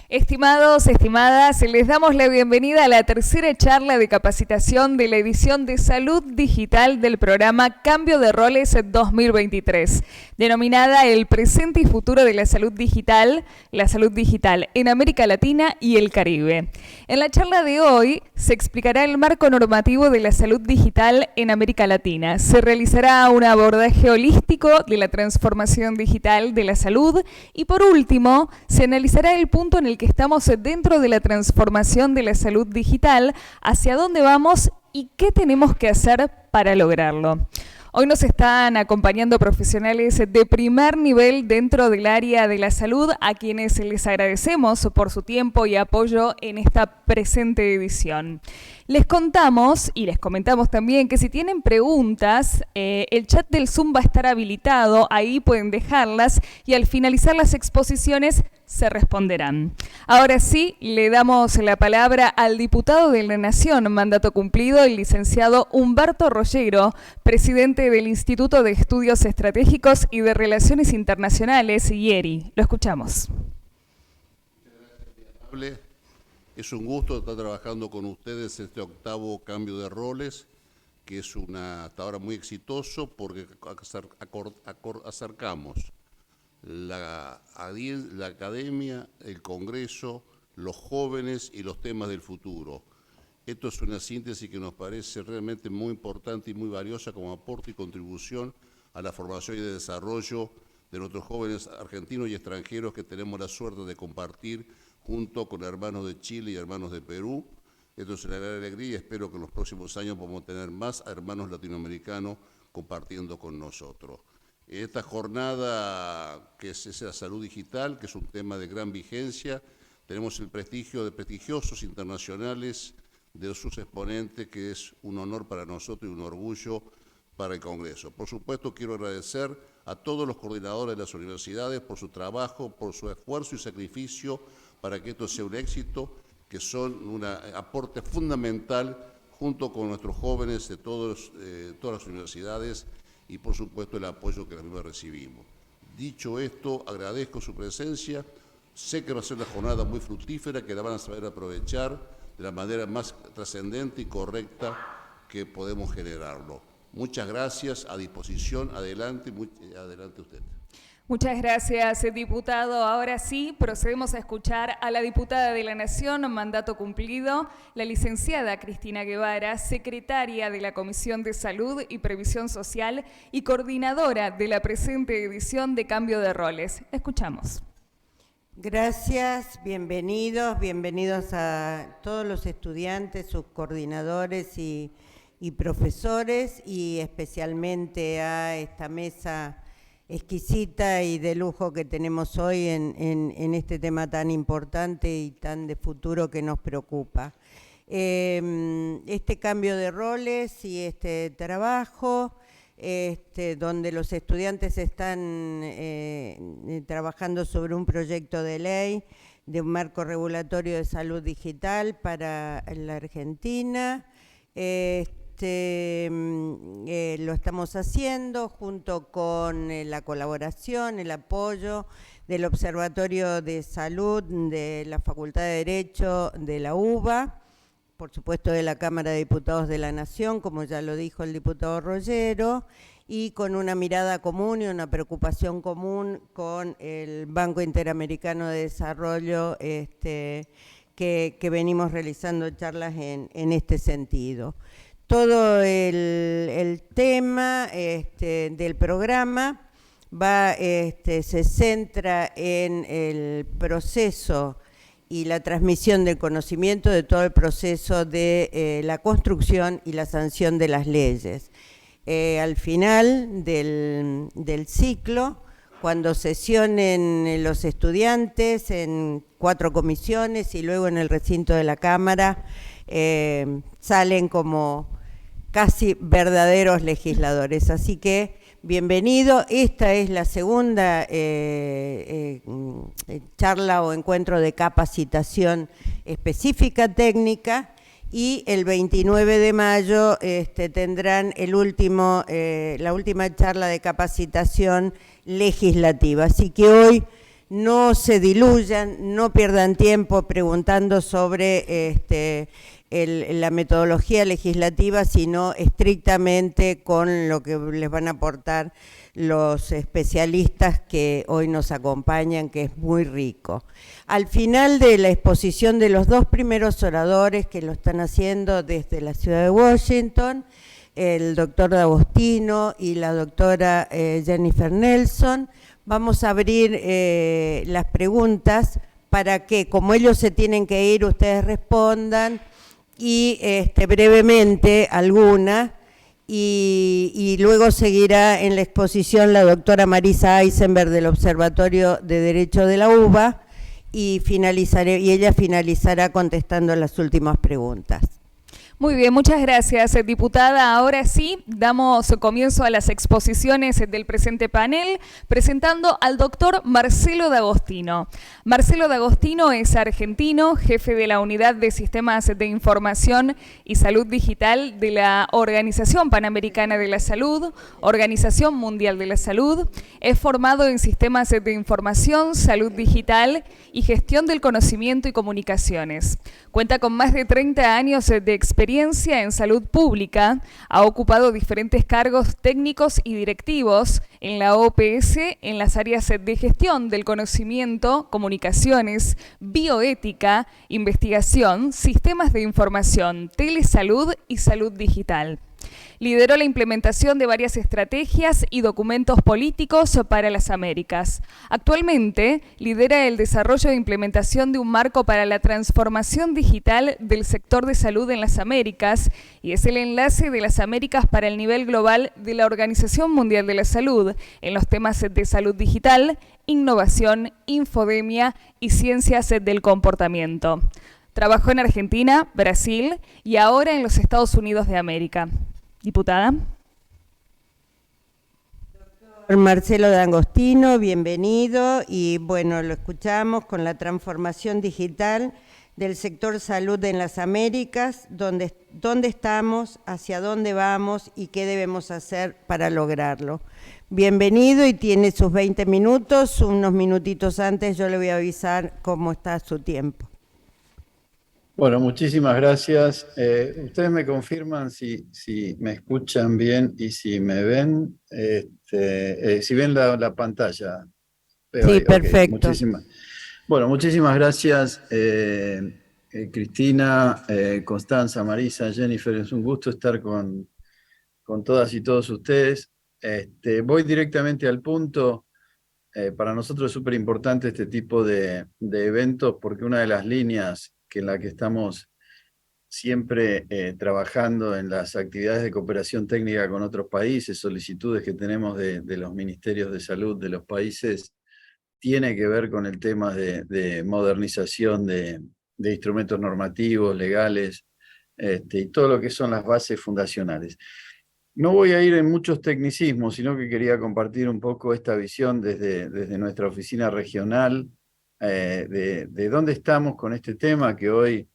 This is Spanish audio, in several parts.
Estimados, estimadas, les damos la bienvenida a la tercera charla de capacitación de la edición de Salud Digital del programa Cambio de Roles 2023, denominada El presente y futuro de la salud digital en América Latina y el Caribe. En la charla de hoy se explicará el marco normativo de la salud digital en América Latina. Se realizará un abordaje holístico de la transformación digital de la salud y, por último, se analizará el punto en el que estamos dentro de la transformación de la salud digital, hacia dónde vamos y qué tenemos que hacer para lograrlo. Hoy nos están acompañando profesionales de primer nivel dentro del área de la salud, a quienes les agradecemos por su tiempo y apoyo en esta presente edición. Les contamos y les comentamos también que si tienen preguntas, el chat del Zoom va a estar habilitado, ahí pueden dejarlas y al finalizar las exposiciones se responderán. Ahora sí, le damos la palabra al diputado de la Nación, mandato cumplido, el licenciado Humberto Rollero, presidente del Instituto de Estudios Estratégicos y de Relaciones Internacionales, IERI. Lo escuchamos. Es un gusto estar trabajando con ustedes este octavo cambio de roles, que es hasta ahora muy exitoso porque acercamos la academia, el Congreso, los jóvenes y los temas del futuro. Esto es una síntesis que nos parece realmente muy importante y muy valiosa como aporte y contribución a la formación y de desarrollo de nuestros jóvenes argentinos y extranjeros que tenemos la suerte de compartir junto con hermanos de Chile y hermanos de Perú. Esto es una gran alegría y espero que en los próximos años podamos tener más hermanos latinoamericanos compartiendo con nosotros. Esta jornada, que es la salud digital, que es un tema de gran vigencia, tenemos el prestigio de prestigiosos internacionales de sus exponentes, que es un honor para nosotros y un orgullo para el Congreso. Por supuesto, quiero agradecer a todos los coordinadores de las universidades por su trabajo, por su esfuerzo y sacrificio para que esto sea un éxito, que son un aporte fundamental junto con nuestros jóvenes de todas las universidades y por supuesto el apoyo que las mismas recibimos. Dicho esto, agradezco su presencia, sé que va a ser una jornada muy fructífera, que la van a saber aprovechar de la manera más trascendente y correcta que podemos generarlo. Muchas gracias, a disposición, adelante usted. Muchas gracias, diputado. Ahora sí, procedemos a escuchar a la diputada de la Nación, mandato cumplido, la licenciada Cristina Guevara, secretaria de la Comisión de Salud y Previsión Social y coordinadora de la presente edición de Cambio de Roles. Escuchamos. Gracias, bienvenidos a todos los estudiantes, sus coordinadores y profesores, y especialmente a esta mesa exquisita y de lujo que tenemos hoy en este tema tan importante y tan de futuro que nos preocupa. Este cambio de roles y este trabajo, donde los estudiantes están trabajando sobre un proyecto de ley de un marco regulatorio de salud digital para la Argentina. Lo estamos haciendo junto con la colaboración, el apoyo del Observatorio de Salud de la Facultad de Derecho de la UBA, por supuesto de la Cámara de Diputados de la Nación, como ya lo dijo el diputado Rollero, y con una mirada común y una preocupación común con el Banco Interamericano de Desarrollo, que venimos realizando charlas en este sentido. Todo el tema del programa se centra en el proceso y la transmisión del conocimiento de todo el proceso de la construcción y la sanción de las leyes. Al final del ciclo, cuando sesionen los estudiantes en 4 comisiones y luego en el recinto de la Cámara, salen como casi verdaderos legisladores. Así que bienvenido. Esta es la segunda charla o encuentro de capacitación específica técnica, y el 29 de mayo tendrán la última charla de capacitación legislativa. Así que hoy no se diluyan, no pierdan tiempo preguntando sobre la metodología legislativa, sino estrictamente con lo que les van a aportar los especialistas que hoy nos acompañan, que es muy rico. Al final de la exposición de los dos primeros oradores que lo están haciendo desde la ciudad de Washington, el doctor D'Agostino y la doctora Jennifer Nelson, vamos a abrir las preguntas para que, como ellos se tienen que ir, ustedes respondan y brevemente alguna, y luego seguirá en la exposición la doctora Marisa Eisenberg del Observatorio de Derecho de la UBA y ella finalizará contestando las últimas preguntas. Muy bien, muchas gracias, diputada. Ahora sí, damos comienzo a las exposiciones del presente panel, presentando al doctor Marcelo D'Agostino. Marcelo D'Agostino es argentino, jefe de la Unidad de Sistemas de Información y Salud Digital de la Organización Panamericana de la Salud, Organización Mundial de la Salud. Es formado en Sistemas de Información, Salud Digital y Gestión del Conocimiento y Comunicaciones. Cuenta con más de 30 años de experiencia en salud pública, ha ocupado diferentes cargos técnicos y directivos en la OPS en las áreas de gestión del conocimiento, comunicaciones, bioética, investigación, sistemas de información, telesalud y salud digital. Lideró la implementación de varias estrategias y documentos políticos para las Américas. Actualmente lidera el desarrollo e implementación de un marco para la transformación digital del sector de salud en las Américas y es el enlace de las Américas para el nivel global de la Organización Mundial de la Salud en los temas de salud digital, innovación, infodemia y ciencias del comportamiento. Trabajó en Argentina, Brasil y ahora en los Estados Unidos de América. Diputada. Doctor Marcelo D'Agostino, bienvenido. Y bueno, lo escuchamos con la transformación digital del sector salud en las Américas, dónde estamos, hacia dónde vamos y qué debemos hacer para lograrlo. Bienvenido y tiene sus 20 minutos. Unos minutitos antes yo le voy a avisar cómo está su tiempo. Bueno, muchísimas gracias. Ustedes me confirman si me escuchan bien y si me ven, si ven la pantalla. Sí, ahí, perfecto. Okay, muchísimas gracias, Cristina, Constanza, Marisa, Jennifer. Es un gusto estar con todas y todos ustedes. Voy directamente al punto. Para nosotros es súper importante este tipo de eventos porque una de las líneas en la que estamos siempre trabajando en las actividades de cooperación técnica con otros países, solicitudes que tenemos de los ministerios de salud de los países, tiene que ver con el tema de modernización de instrumentos normativos, legales, y todo lo que son las bases fundacionales. No voy a ir en muchos tecnicismos, sino que quería compartir un poco esta visión desde nuestra oficina regional, de dónde estamos con este tema que hoy,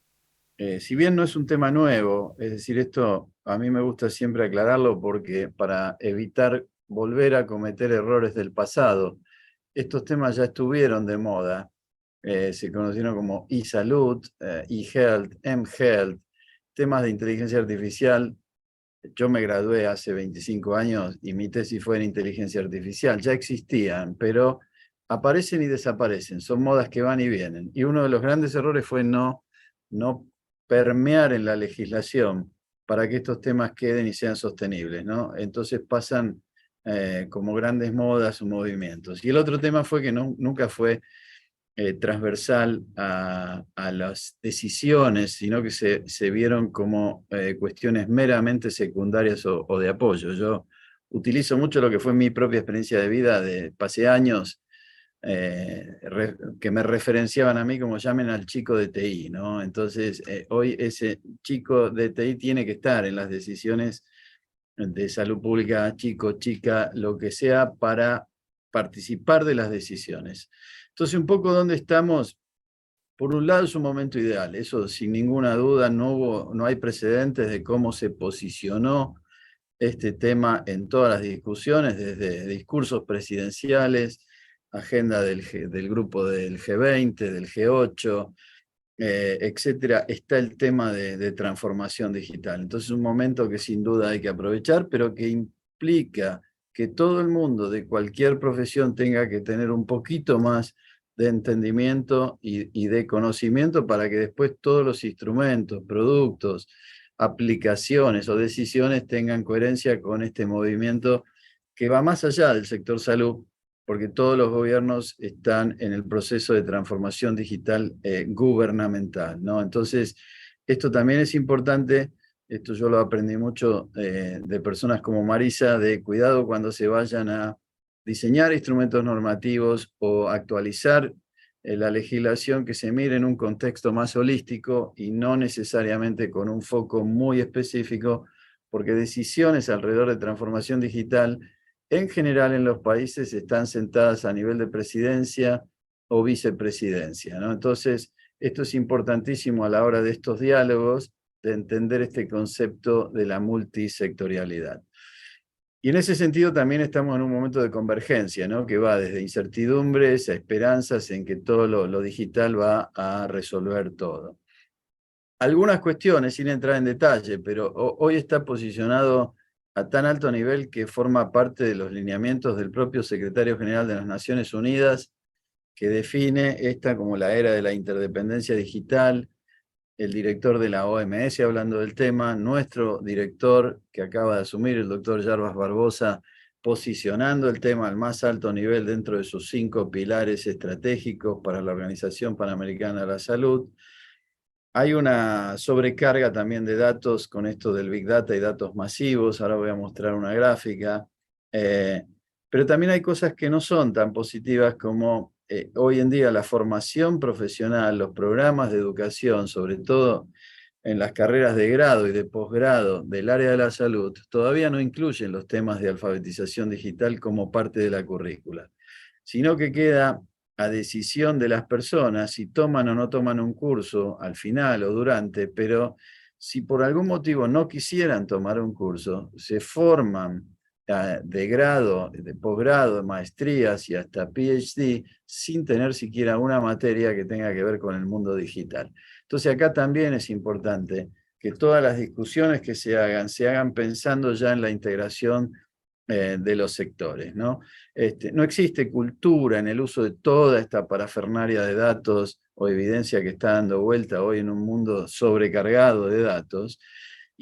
si bien no es un tema nuevo, es decir, esto a mí me gusta siempre aclararlo porque para evitar volver a cometer errores del pasado, estos temas ya estuvieron de moda, se conocieron como e-salud, e-health, m-health, temas de inteligencia artificial. Yo me gradué hace 25 años y mi tesis fue en inteligencia artificial, ya existían, pero aparecen y desaparecen, son modas que van y vienen. Y uno de los grandes errores fue no permear en la legislación para que estos temas queden y sean sostenibles, ¿no? Entonces pasan como grandes modas o movimientos. Y el otro tema fue que nunca fue transversal a las decisiones, sino que se vieron como cuestiones meramente secundarias o de apoyo. Yo utilizo mucho lo que fue mi propia experiencia de vida, pasé años que me referenciaban a mí como llamen al chico de TI, ¿no? Entonces, hoy ese chico de TI tiene que estar en las decisiones de salud pública, chico, chica, lo que sea, para participar de las decisiones. Entonces, un poco dónde estamos, por un lado es un momento ideal, eso sin ninguna duda, no hay precedentes de cómo se posicionó este tema en todas las discusiones, desde discursos presidenciales, agenda del grupo del G20, del G8, etcétera, está el tema de transformación digital. Entonces es un momento que sin duda hay que aprovechar, pero que implica que todo el mundo de cualquier profesión tenga que tener un poquito más de entendimiento y de conocimiento para que después todos los instrumentos, productos, aplicaciones o decisiones tengan coherencia con este movimiento que va más allá del sector salud, porque todos los gobiernos están en el proceso de transformación digital gubernamental, ¿no? Entonces, esto también es importante, esto yo lo aprendí mucho de personas como Marisa, de cuidado cuando se vayan a diseñar instrumentos normativos o actualizar la legislación, que se mire en un contexto más holístico y no necesariamente con un foco muy específico, porque decisiones alrededor de transformación digital en general en los países están sentadas a nivel de presidencia o vicepresidencia, ¿no? Entonces, esto es importantísimo a la hora de estos diálogos, de entender este concepto de la multisectorialidad. Y en ese sentido también estamos en un momento de convergencia, ¿no? Que va desde incertidumbres a esperanzas en que todo lo digital va a resolver todo. Algunas cuestiones, sin entrar en detalle, pero hoy está posicionado a tan alto nivel que forma parte de los lineamientos del propio secretario general de las Naciones Unidas, que define esta como la era de la interdependencia digital, el director de la OMS hablando del tema, nuestro director que acaba de asumir, el doctor Jarbas Barbosa, posicionando el tema al más alto nivel dentro de sus 5 pilares estratégicos para la Organización Panamericana de la Salud. Hay una sobrecarga también de datos con esto del Big Data y datos masivos. Ahora voy a mostrar una gráfica. Pero también hay cosas que no son tan positivas como hoy en día la formación profesional, los programas de educación, sobre todo en las carreras de grado y de posgrado del área de la salud, todavía no incluyen los temas de alfabetización digital como parte de la currícula, sino que queda a decisión de las personas si toman o no toman un curso al final o durante, pero si por algún motivo no quisieran tomar un curso, se forman de grado, de posgrado, de maestrías y hasta PhD sin tener siquiera una materia que tenga que ver con el mundo digital. Entonces acá también es importante que todas las discusiones que se hagan pensando ya en la integración de los sectores, ¿no? No existe cultura en el uso de toda esta parafernalia de datos o evidencia que está dando vuelta hoy en un mundo sobrecargado de datos.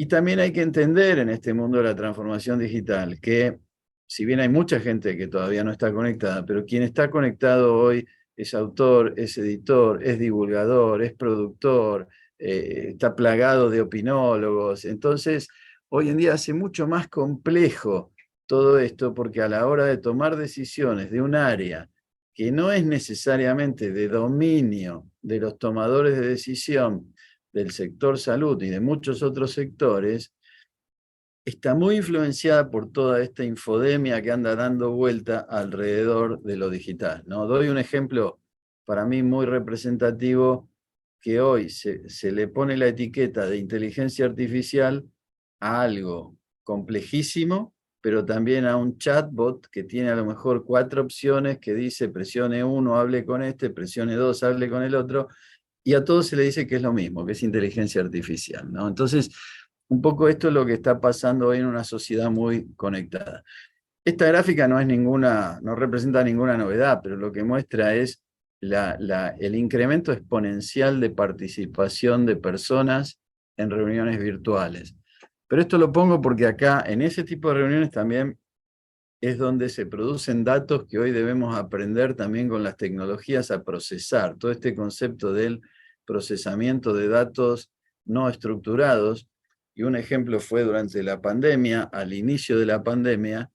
Y también hay que entender en este mundo de la transformación digital que, si bien hay mucha gente que todavía no está conectada, pero quien está conectado hoy es autor, es editor, es divulgador, es productor, está plagado de opinólogos. Entonces, hoy en día hace mucho más complejo todo esto, porque a la hora de tomar decisiones de un área que no es necesariamente de dominio de los tomadores de decisión del sector salud y de muchos otros sectores, está muy influenciada por toda esta infodemia que anda dando vuelta alrededor de lo digital, ¿no? Doy un ejemplo para mí muy representativo, que hoy se le pone la etiqueta de inteligencia artificial a algo complejísimo, pero también a un chatbot que tiene a lo mejor 4 opciones, que dice presione 1, hable con este, presione 2, hable con el otro, y a todos se le dice que es lo mismo, que es inteligencia artificial, ¿no? Entonces, un poco esto es lo que está pasando hoy en una sociedad muy conectada. Esta gráfica no representa ninguna novedad, pero lo que muestra es el incremento exponencial de participación de personas en reuniones virtuales. Pero esto lo pongo porque acá, en ese tipo de reuniones también es donde se producen datos que hoy debemos aprender también con las tecnologías a procesar. Todo este concepto del procesamiento de datos no estructurados, y un ejemplo fue durante la pandemia. Al inicio de la pandemia,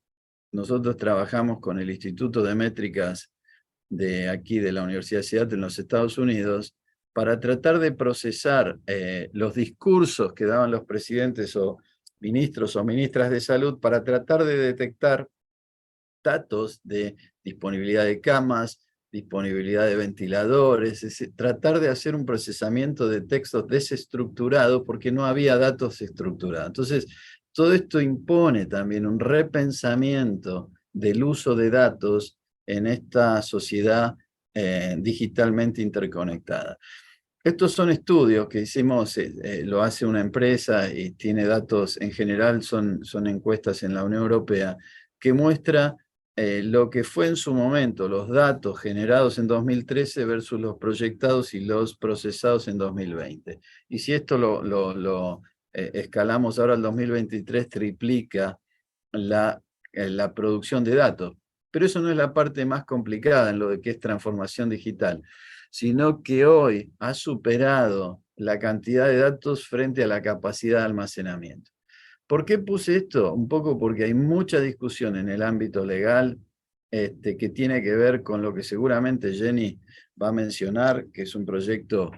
nosotros trabajamos con el Instituto de Métricas de aquí de la Universidad de Seattle en los Estados Unidos para tratar de procesar los discursos que daban los presidentes o ministros o ministras de salud para tratar de detectar datos de disponibilidad de camas, disponibilidad de ventiladores, es decir, tratar de hacer un procesamiento de textos desestructurado porque no había datos estructurados. Entonces, todo esto impone también un repensamiento del uso de datos en esta sociedad digitalmente interconectada. Estos son estudios que hicimos, lo hace una empresa y tiene datos, en general son encuestas en la Unión Europea, que muestra lo que fue en su momento los datos generados en 2013 versus los proyectados y los procesados en 2020. Y si esto lo escalamos ahora al 2023, triplica la producción de datos. Pero eso no es la parte más complicada en lo de que es transformación digital, sino que hoy ha superado la cantidad de datos frente a la capacidad de almacenamiento. ¿Por qué puse esto? Un poco porque hay mucha discusión en el ámbito legal que tiene que ver con lo que seguramente Jenny va a mencionar, que es un proyecto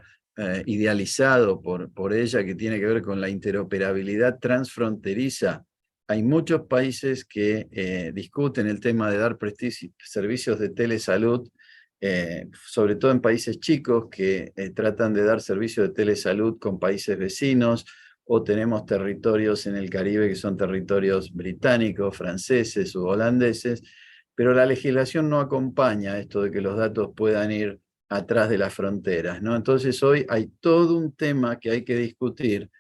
idealizado por ella, que tiene que ver con la interoperabilidad transfronteriza. Hay muchos países que discuten el tema de dar servicios de telesalud, sobre todo en países chicos que tratan de dar servicios de telesalud con países vecinos, o tenemos territorios en el Caribe que son territorios británicos, franceses u holandeses, pero la legislación no acompaña esto de que los datos puedan ir atrás de las fronteras, ¿no? Entonces hoy hay todo un tema que hay que discutir,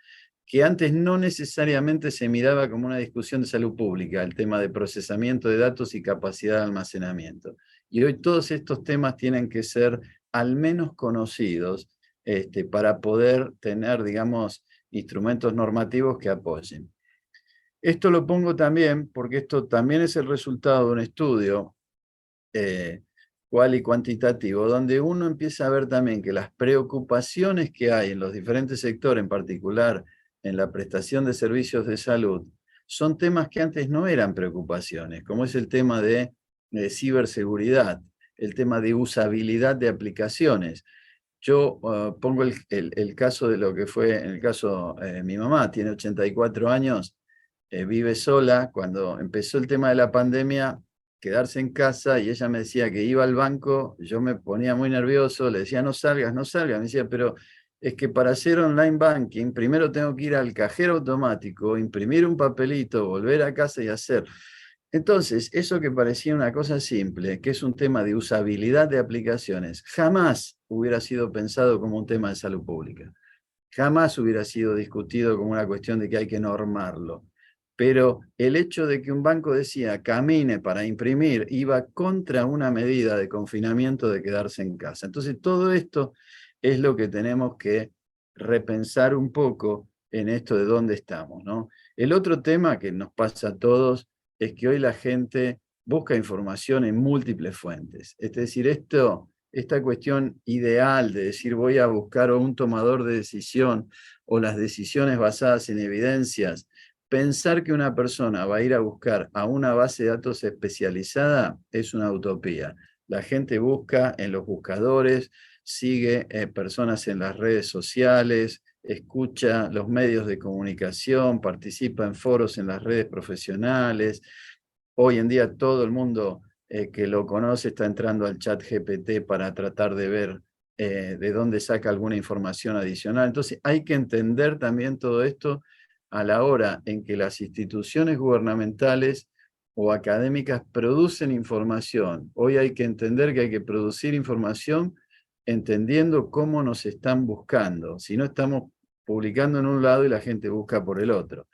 que antes no necesariamente se miraba como una discusión de salud pública, el tema de procesamiento de datos y capacidad de almacenamiento. Y hoy todos estos temas tienen que ser al menos conocidos para poder tener, digamos, instrumentos normativos que apoyen. Esto lo pongo también porque esto también es el resultado de un estudio cual y cuantitativo, donde uno empieza a ver también que las preocupaciones que hay en los diferentes sectores, en particular en la prestación de servicios de salud, son temas que antes no eran preocupaciones, como es el tema de ciberseguridad, el tema de usabilidad de aplicaciones. Yo pongo el caso de lo que fue, en el caso, mi mamá tiene 84 años, vive sola. Cuando empezó el tema de la pandemia, quedarse en casa, y ella me decía que iba al banco, yo me ponía muy nervioso, le decía no salgas, no salgas, me decía, pero es que para hacer online banking, primero tengo que ir al cajero automático, imprimir un papelito, volver a casa y hacer. Entonces, eso que parecía una cosa simple, que es un tema de usabilidad de aplicaciones, jamás hubiera sido pensado como un tema de salud pública. Jamás hubiera sido discutido como una cuestión de que hay que normarlo. Pero el hecho de que un banco decía camine para imprimir iba contra una medida de confinamiento de quedarse en casa. Entonces, todo esto es lo que tenemos que repensar un poco en esto de dónde estamos, ¿no? El otro tema que nos pasa a todos es que hoy la gente busca información en múltiples fuentes. Es decir, esta cuestión ideal de decir voy a buscar un tomador de decisión o las decisiones basadas en evidencias, pensar que una persona va a ir a buscar a una base de datos especializada es una utopía. La gente busca en los buscadores, sigue personas en las redes sociales, escucha los medios de comunicación, participa en foros en las redes profesionales. Hoy en día todo el mundo que lo conoce está entrando al chat GPT para tratar de ver de dónde saca alguna información adicional. Entonces hay que entender también todo esto a la hora en que las instituciones gubernamentales o académicas producen información. Hoy hay que entender que hay que producir información entendiendo cómo nos están buscando. Si no, estamos publicando en un lado y la gente busca por el otro.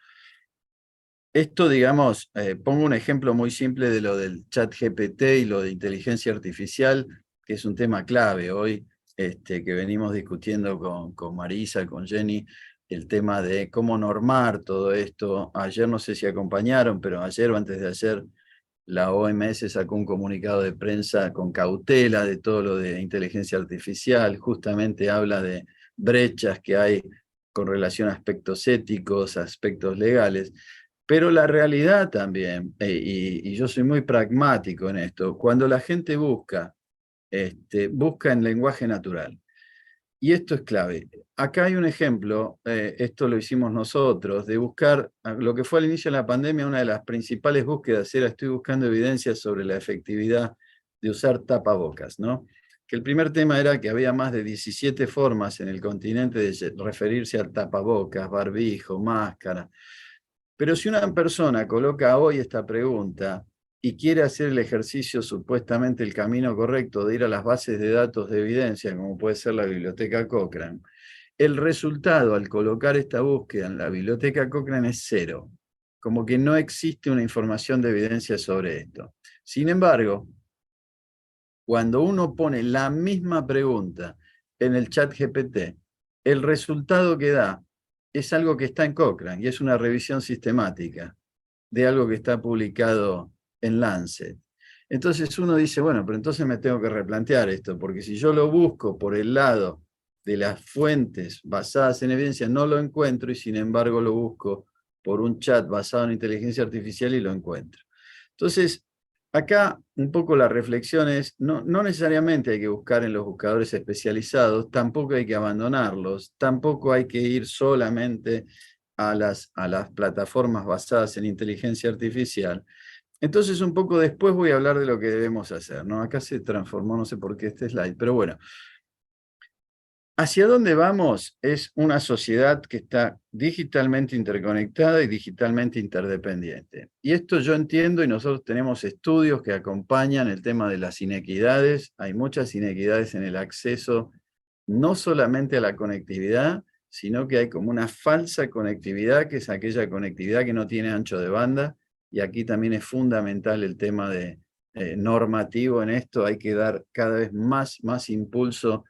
Esto, digamos, pongo un ejemplo muy simple de lo del chat GPT y lo de inteligencia artificial, que es un tema clave hoy, que venimos discutiendo con Marisa, con Jenny, el tema de cómo normar todo esto. Ayer no sé si acompañaron, pero ayer o antes de ayer, la OMS sacó un comunicado de prensa con cautela de todo lo de inteligencia artificial, justamente habla de brechas que hay con relación a aspectos éticos, aspectos legales. Pero la realidad también, y yo soy muy pragmático en esto, cuando la gente busca en lenguaje natural. Y esto es clave. Acá hay un ejemplo, esto lo hicimos nosotros, de buscar, lo que fue al inicio de la pandemia, una de las principales búsquedas era, estoy buscando evidencias sobre la efectividad de usar tapabocas, ¿no? Que el primer tema era que había más de 17 formas en el continente de referirse al tapabocas, barbijo, máscara. Pero si una persona coloca hoy esta pregunta, y quiere hacer el ejercicio, supuestamente el camino correcto, de ir a las bases de datos de evidencia, como puede ser la biblioteca Cochrane, el resultado al colocar esta búsqueda en la biblioteca Cochrane es 0. Como que no existe una información de evidencia sobre esto. Sin embargo, cuando uno pone la misma pregunta en el chat GPT, el resultado que da es algo que está en Cochrane y es una revisión sistemática de algo que está publicado en Lancet. Entonces uno dice, bueno, pero entonces me tengo que replantear esto, porque si yo lo busco por el lado de las fuentes basadas en evidencia, no lo encuentro, y sin embargo lo busco por un chat basado en inteligencia artificial y lo encuentro. Entonces, acá un poco la reflexión es, no necesariamente hay que buscar en los buscadores especializados, tampoco hay que abandonarlos, tampoco hay que ir solamente a las plataformas basadas en inteligencia artificial. Entonces, un poco después voy a hablar de lo que debemos hacer, ¿no? Acá se transformó, no sé por qué este slide, pero bueno. ¿Hacia dónde vamos? Es una sociedad que está digitalmente interconectada y digitalmente interdependiente. Y esto yo entiendo, y nosotros tenemos estudios que acompañan el tema de las inequidades. Hay muchas inequidades en el acceso, no solamente a la conectividad, sino que hay como una falsa conectividad, que es aquella conectividad que no tiene ancho de banda, y aquí también es fundamental el tema de normativo en esto. Hay que dar cada vez más impulso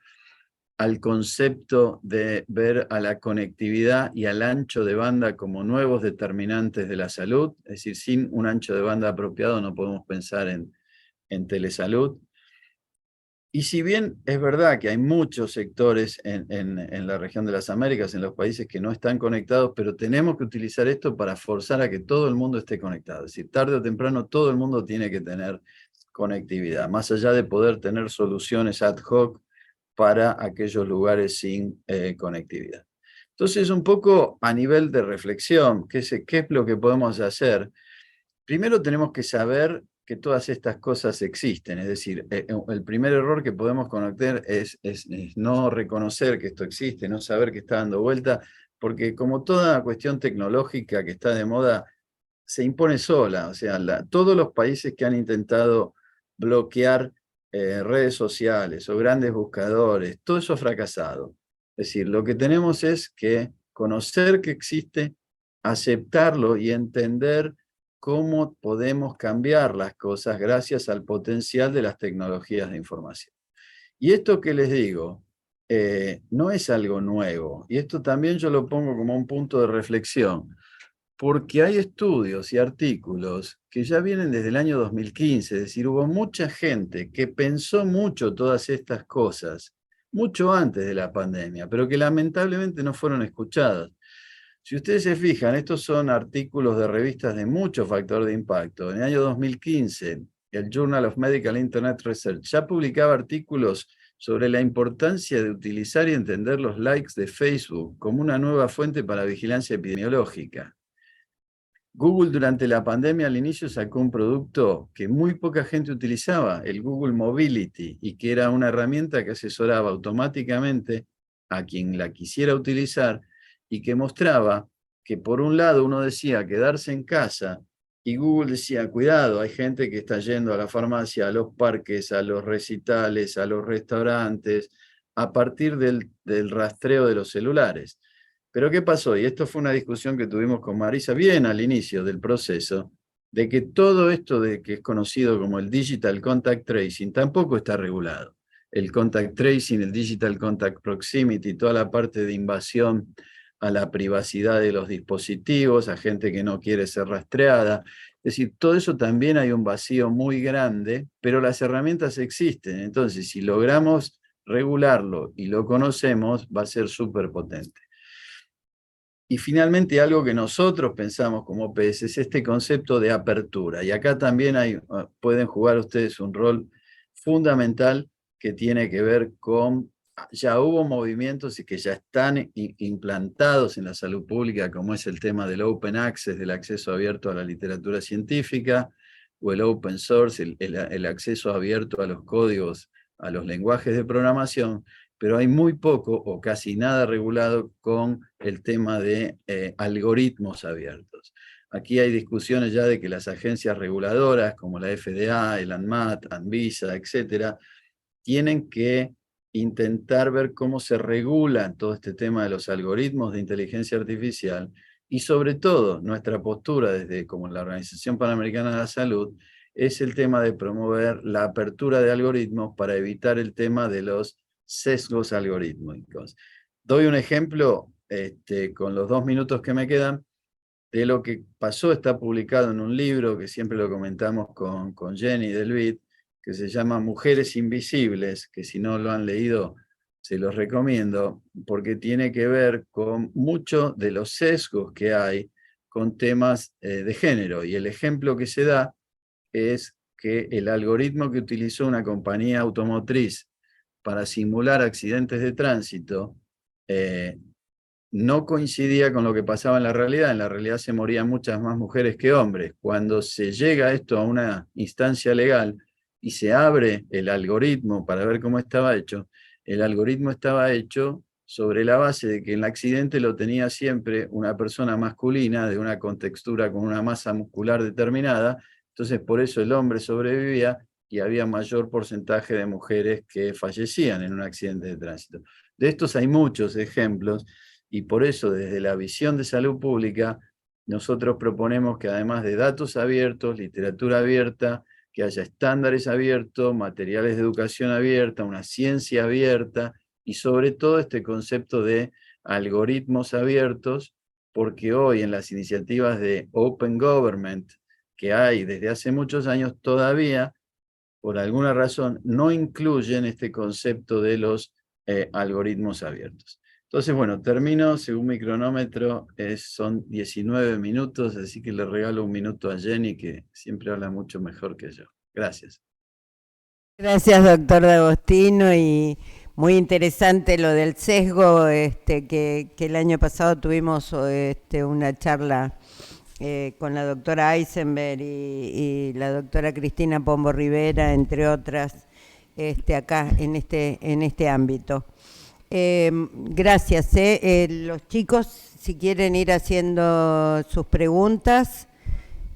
al concepto de ver a la conectividad y al ancho de banda como nuevos determinantes de la salud. Es decir, sin un ancho de banda apropiado no podemos pensar en telesalud. Y si bien es verdad que hay muchos sectores en la región de las Américas, en los países que no están conectados, pero tenemos que utilizar esto para forzar a que todo el mundo esté conectado. Es decir, tarde o temprano todo el mundo tiene que tener conectividad, más allá de poder tener soluciones ad hoc para aquellos lugares sin conectividad. Entonces, un poco a nivel de reflexión, ¿qué es lo que podemos hacer? Primero tenemos que saber que todas estas cosas existen, es decir, el primer error que podemos cometer es no reconocer que esto existe, no saber que está dando vuelta, porque como toda cuestión tecnológica que está de moda, se impone sola. O sea, todos los países que han intentado bloquear redes sociales o grandes buscadores, todo eso ha fracasado. Es decir, lo que tenemos es que conocer que existe, aceptarlo y entender cómo podemos cambiar las cosas gracias al potencial de las tecnologías de información. Y esto que les digo, no es algo nuevo, y esto también yo lo pongo como un punto de reflexión, porque hay estudios y artículos que ya vienen desde el año 2015, es decir, hubo mucha gente que pensó mucho todas estas cosas, mucho antes de la pandemia, pero que lamentablemente no fueron escuchadas. Si ustedes se fijan, estos son artículos de revistas de mucho factor de impacto. En el año 2015, el Journal of Medical Internet Research ya publicaba artículos sobre la importancia de utilizar y entender los likes de Facebook como una nueva fuente para vigilancia epidemiológica. Google durante la pandemia al inicio sacó un producto que muy poca gente utilizaba, el Google Mobility, y que era una herramienta que asesoraba automáticamente a quien la quisiera utilizar y que mostraba que por un lado uno decía quedarse en casa y Google decía, cuidado, hay gente que está yendo a la farmacia, a los parques, a los recitales, a los restaurantes, a partir del rastreo de los celulares. Pero ¿qué pasó? Y esto fue una discusión que tuvimos con Marisa bien al inicio del proceso, de que todo esto de que es conocido como el Digital Contact Tracing tampoco está regulado. El Contact Tracing, el Digital Contact Proximity, toda la parte de invasión a la privacidad de los dispositivos, a gente que no quiere ser rastreada. Es decir, todo eso también hay un vacío muy grande, pero las herramientas existen. Entonces, si logramos regularlo y lo conocemos, va a ser súper potente. Y finalmente algo que nosotros pensamos como OPS es este concepto de apertura. Y acá también pueden jugar ustedes un rol fundamental que tiene que ver con, ya hubo movimientos y que ya están implantados en la salud pública, como es el tema del open access, del acceso abierto a la literatura científica, o el open source, el acceso abierto a los códigos, a los lenguajes de programación, pero hay muy poco o casi nada regulado con el tema de algoritmos abiertos. Aquí hay discusiones ya de que las agencias reguladoras, como la FDA, el ANMAT, ANVISA, etcétera, tienen que intentar ver cómo se regula todo este tema de los algoritmos de inteligencia artificial y sobre todo nuestra postura desde como la Organización Panamericana de la Salud es el tema de promover la apertura de algoritmos para evitar el tema de los sesgos algorítmicos. Doy un ejemplo con los 2 minutos que me quedan de lo que pasó. Está publicado en un libro que siempre lo comentamos con Jenny Delvid, que se llama Mujeres Invisibles, que si no lo han leído se los recomiendo, porque tiene que ver con muchos de los sesgos que hay con temas de género. Y el ejemplo que se da es que el algoritmo que utilizó una compañía automotriz para simular accidentes de tránsito no coincidía con lo que pasaba en la realidad. En la realidad se morían muchas más mujeres que hombres. Cuando se llega esto a una instancia legal y se abre el algoritmo para ver cómo estaba hecho, el algoritmo estaba hecho sobre la base de que el accidente lo tenía siempre una persona masculina de una contextura con una masa muscular determinada. Entonces por eso el hombre sobrevivía y había mayor porcentaje de mujeres que fallecían en un accidente de tránsito. De estos hay muchos ejemplos. Y por eso, desde la visión de salud pública, nosotros proponemos que además de datos abiertos, literatura abierta, que haya estándares abiertos, materiales de educación abierta, una ciencia abierta y sobre todo este concepto de algoritmos abiertos, porque hoy en las iniciativas de Open Government que hay desde hace muchos años todavía, por alguna razón, no incluyen este concepto de los algoritmos abiertos. Entonces, bueno, termino, según mi cronómetro, son 19 minutos, así que le regalo 1 minuto a Jenny, que siempre habla mucho mejor que yo. Gracias. Gracias, doctor D'Agostino, y muy interesante lo del sesgo, que el año pasado tuvimos una charla con la doctora Eisenberg y la doctora Cristina Pombo Rivera, entre otras, acá en este ámbito. Gracias. Los chicos, si quieren ir haciendo sus preguntas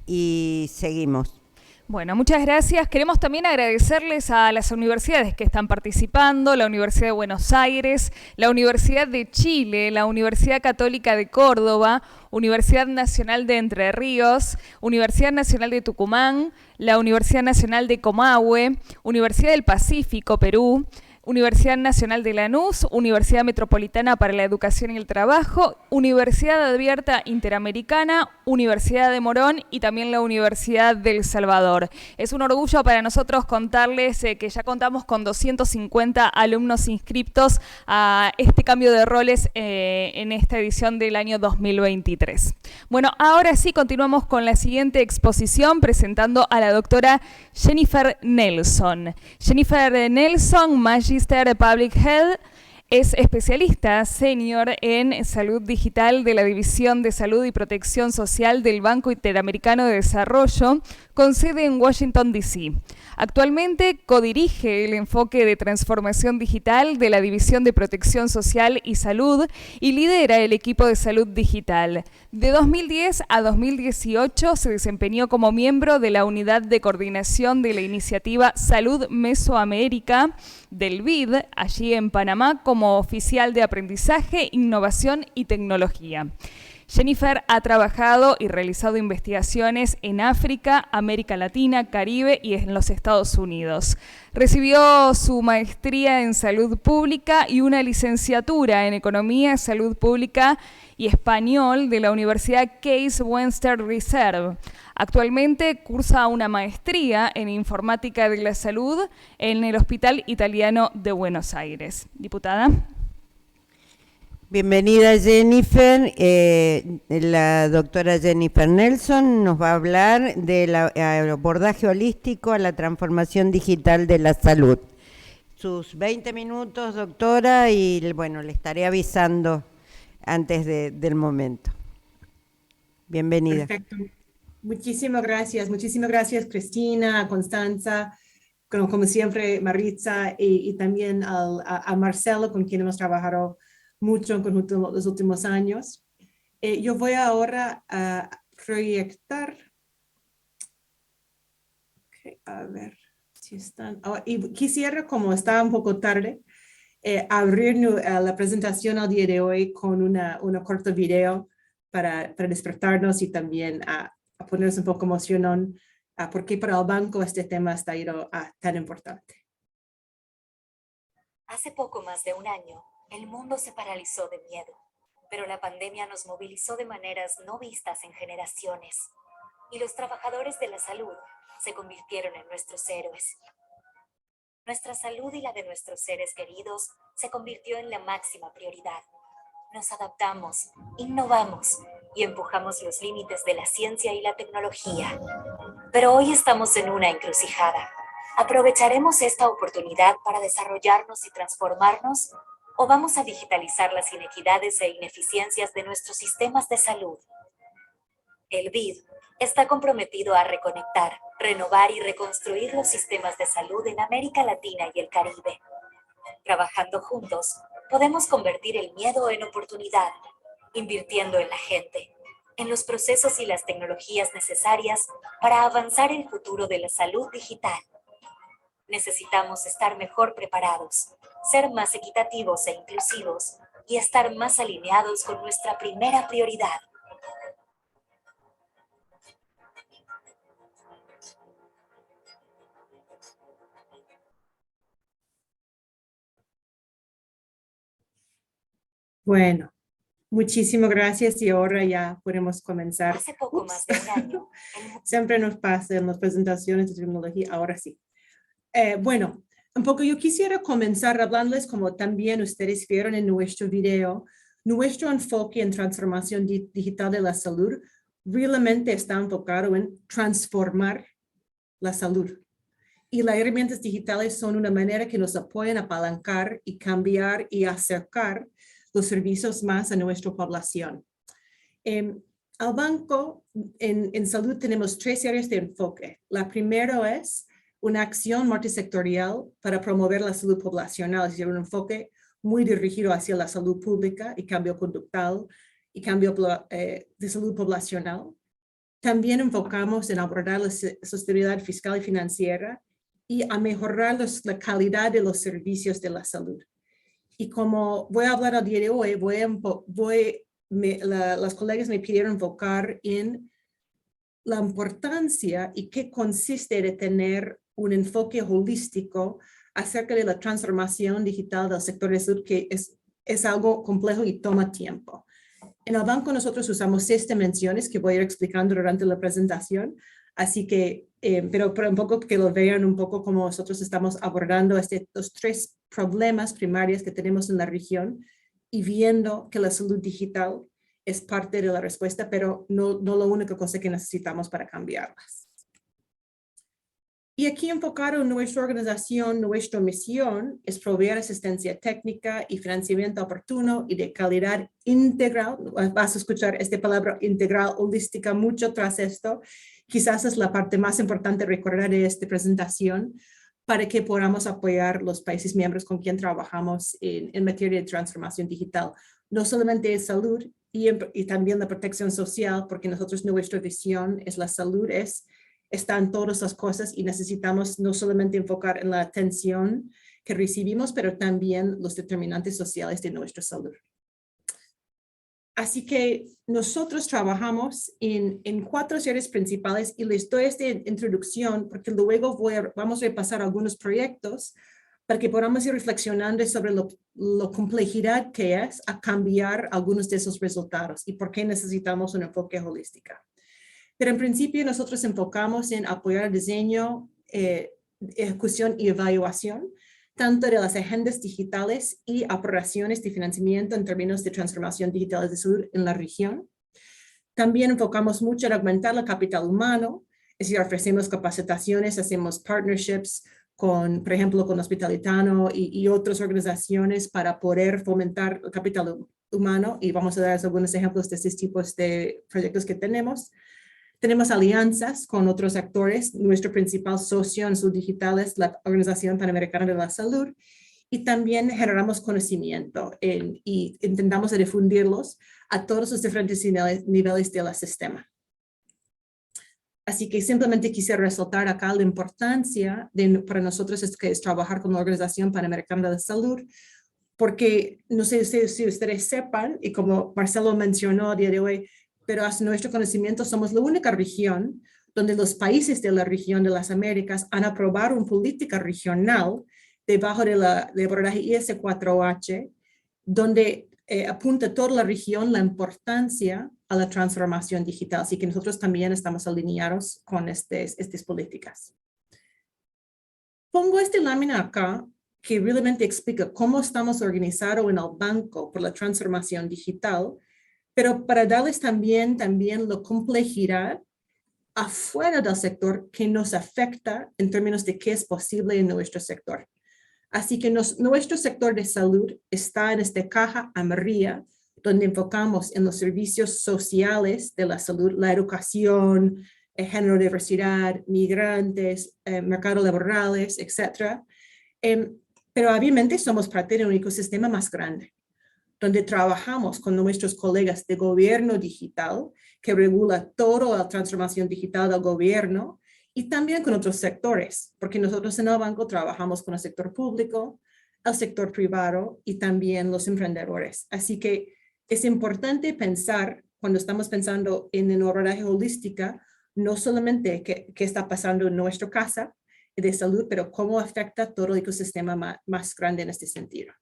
y seguimos. Bueno, muchas gracias. Queremos también agradecerles a las universidades que están participando, la Universidad de Buenos Aires, la Universidad de Chile, la Universidad Católica de Córdoba, Universidad Nacional de Entre Ríos, Universidad Nacional de Tucumán, la Universidad Nacional de Comahue, Universidad del Pacífico, Perú, Universidad Nacional de Lanús, Universidad Metropolitana para la Educación y el Trabajo, Universidad Abierta Interamericana, Universidad de Morón y también la Universidad del Salvador. Es un orgullo para nosotros contarles que ya contamos con 250 alumnos inscriptos a este cambio de roles en esta edición del año 2023. Bueno, ahora sí continuamos con la siguiente exposición presentando a la doctora Jennifer Nelson. Jennifer Nelson, Magister Public Health, es especialista senior en salud digital de la División de Salud y Protección Social del Banco Interamericano de Desarrollo, con sede en Washington, D.C. Actualmente codirige el enfoque de transformación digital de la División de Protección Social y Salud y lidera el equipo de salud digital. De 2010 a 2018 se desempeñó como miembro de la Unidad de Coordinación de la Iniciativa Salud Mesoamérica del BID, allí en Panamá, como oficial de aprendizaje, innovación y tecnología. Jennifer ha trabajado y realizado investigaciones en África, América Latina, Caribe y en los Estados Unidos. Recibió su maestría en salud pública y una licenciatura en economía, salud pública y español de la Universidad Case Western Reserve. Actualmente cursa una maestría en informática de la salud en el Hospital Italiano de Buenos Aires. Diputada. Bienvenida, Jennifer. La doctora Jennifer Nelson nos va a hablar del abordaje holístico a la transformación digital de la salud. Sus 20 minutos, doctora, y bueno, le estaré avisando antes del momento. Bienvenida. Perfecto. Muchísimas gracias, Cristina, Constanza, como siempre, Maritza, y también a Marcelo, con quien hemos trabajado mucho en conjunto los últimos años. Yo voy ahora a proyectar. Okay, a ver si están. Oh, y quisiera, como está un poco tarde, abrir la presentación al día de hoy con una corto video para despertarnos y también a ponernos un poco emocionón, porque para el banco este tema está tan importante. Hace poco más de un año, el mundo se paralizó de miedo, pero la pandemia nos movilizó de maneras no vistas en generaciones, y los trabajadores de la salud se convirtieron en nuestros héroes. Nuestra salud y la de nuestros seres queridos se convirtió en la máxima prioridad. Nos adaptamos, innovamos y empujamos los límites de la ciencia y la tecnología. Pero hoy estamos en una encrucijada. ¿Aprovecharemos esta oportunidad para desarrollarnos y transformarnos? ¿O vamos a digitalizar las inequidades e ineficiencias de nuestros sistemas de salud? El BID está comprometido a reconectar, renovar y reconstruir los sistemas de salud en América Latina y el Caribe. Trabajando juntos, podemos convertir el miedo en oportunidad, invirtiendo en la gente, en los procesos y las tecnologías necesarias para avanzar el futuro de la salud digital. Necesitamos estar mejor preparados, ser más equitativos e inclusivos y estar más alineados con nuestra primera prioridad. Bueno, muchísimas gracias y ahora ya podemos comenzar. Hace poco más de un año. Siempre nos pasa en las presentaciones de tecnología, ahora sí. Bueno, un poco yo quisiera comenzar hablándoles, como también ustedes vieron en nuestro video, nuestro enfoque en transformación digital de la salud realmente está enfocado en transformar la salud. Y las herramientas digitales son una manera que nos apoyan a apalancar y cambiar y acercar los servicios más a nuestra población. Al banco, en salud tenemos 3 áreas de enfoque. La primera es una acción multisectorial para promover la salud poblacional, es decir, un enfoque muy dirigido hacia la salud pública y cambio conductual y cambio de salud poblacional. También enfocamos en abordar la sostenibilidad fiscal y financiera y a mejorar la calidad de los servicios de la salud. Y como voy a hablar al día de hoy, las colegas me pidieron enfocar en la importancia y qué consiste de tener un enfoque holístico acerca de la transformación digital del sector de salud, que es algo complejo y toma tiempo. En el banco nosotros usamos 6 dimensiones que voy a ir explicando durante la presentación, así que, pero un poco que lo vean un poco como nosotros estamos abordando los 3 problemas primarios que tenemos en la región y viendo que la salud digital es parte de la respuesta, pero no la única cosa que necesitamos para cambiarlas. Y aquí enfocado en nuestra organización, nuestra misión es proveer asistencia técnica y financiamiento oportuno y de calidad integral. Vas a escuchar esta palabra integral, holística, mucho tras esto. Quizás es la parte más importante recordar de esta presentación para que podamos apoyar los países miembros con quien trabajamos en materia de transformación digital. No solamente de salud y también la protección social, porque nosotros nuestra visión es la salud, está en todas las cosas y necesitamos no solamente enfocar en la atención que recibimos, pero también los determinantes sociales de nuestra salud. Así que nosotros trabajamos en 4 áreas principales y les doy esta introducción porque luego vamos a repasar algunos proyectos para que podamos ir reflexionando sobre la complejidad que es a cambiar algunos de esos resultados y por qué necesitamos un enfoque holístico. Pero en principio nosotros enfocamos en apoyar el diseño, ejecución y evaluación, tanto de las agendas digitales y operaciones de financiamiento en términos de transformación digital de salud en la región. También enfocamos mucho en aumentar el capital humano, es decir, ofrecemos capacitaciones, hacemos partnerships con, por ejemplo, con Hospital Itano y otras organizaciones para poder fomentar el capital humano y vamos a dar algunos ejemplos de estos tipos de proyectos que tenemos. Tenemos alianzas con otros actores. Nuestro principal socio en salud digital es la Organización Panamericana de la Salud y también generamos conocimiento y intentamos difundirlos a todos los diferentes niveles del sistema. Así que simplemente quise resaltar acá la importancia para nosotros es trabajar con la Organización Panamericana de Salud, porque no sé si ustedes sepan, y como Marcelo mencionó a día de hoy, pero a nuestro conocimiento somos la única región donde los países de la región de las Américas han aprobado una política regional debajo de abordaje IS4H, donde apunta toda la región la importancia a la transformación digital. Así que nosotros también estamos alineados con estas políticas. Pongo esta lámina acá que realmente explica cómo estamos organizados en el banco por la transformación digital, pero para darles también la complejidad afuera del sector que nos afecta en términos de qué es posible en nuestro sector. Así que nuestro sector de salud está en esta caja amarilla, donde enfocamos en los servicios sociales de la salud, la educación, género, diversidad, migrantes, mercados laborales, etc. Pero obviamente somos parte de un ecosistema más grande, donde trabajamos con nuestros colegas de gobierno digital, que regula toda la transformación digital del gobierno, y también con otros sectores, porque nosotros en el banco trabajamos con el sector público, el sector privado y también los emprendedores. Así que es importante pensar, cuando estamos pensando en el abordaje holística, no solamente qué está pasando en nuestra casa de salud, pero cómo afecta todo el ecosistema más grande en este sentido.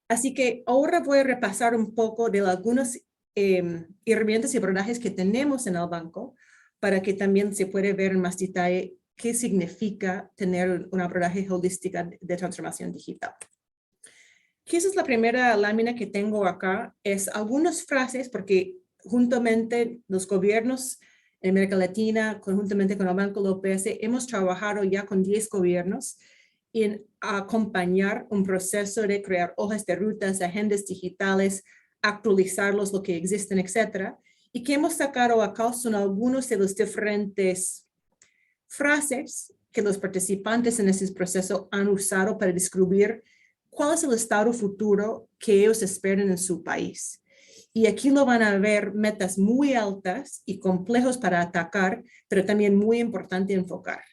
Así que ahora voy a repasar un poco de algunas herramientas y abordajes que tenemos en el banco, para que también se pueda ver en más detalle qué significa tener un abordaje holística de transformación digital. Esa es la primera lámina que tengo acá, es algunas frases, porque juntamente los gobiernos en América Latina, conjuntamente con el Banco de la OPS, hemos trabajado ya con 10 gobiernos en acompañar un proceso de crear hojas de rutas, agendas digitales, actualizarlos, lo que existen, etcétera. Y que hemos sacado acá son algunos de los diferentes frases que los participantes en ese proceso han usado para describir cuál es el estado futuro que ellos esperan en su país. Y aquí lo van a ver metas muy altas y complejos para atacar, pero también muy importante enfocar.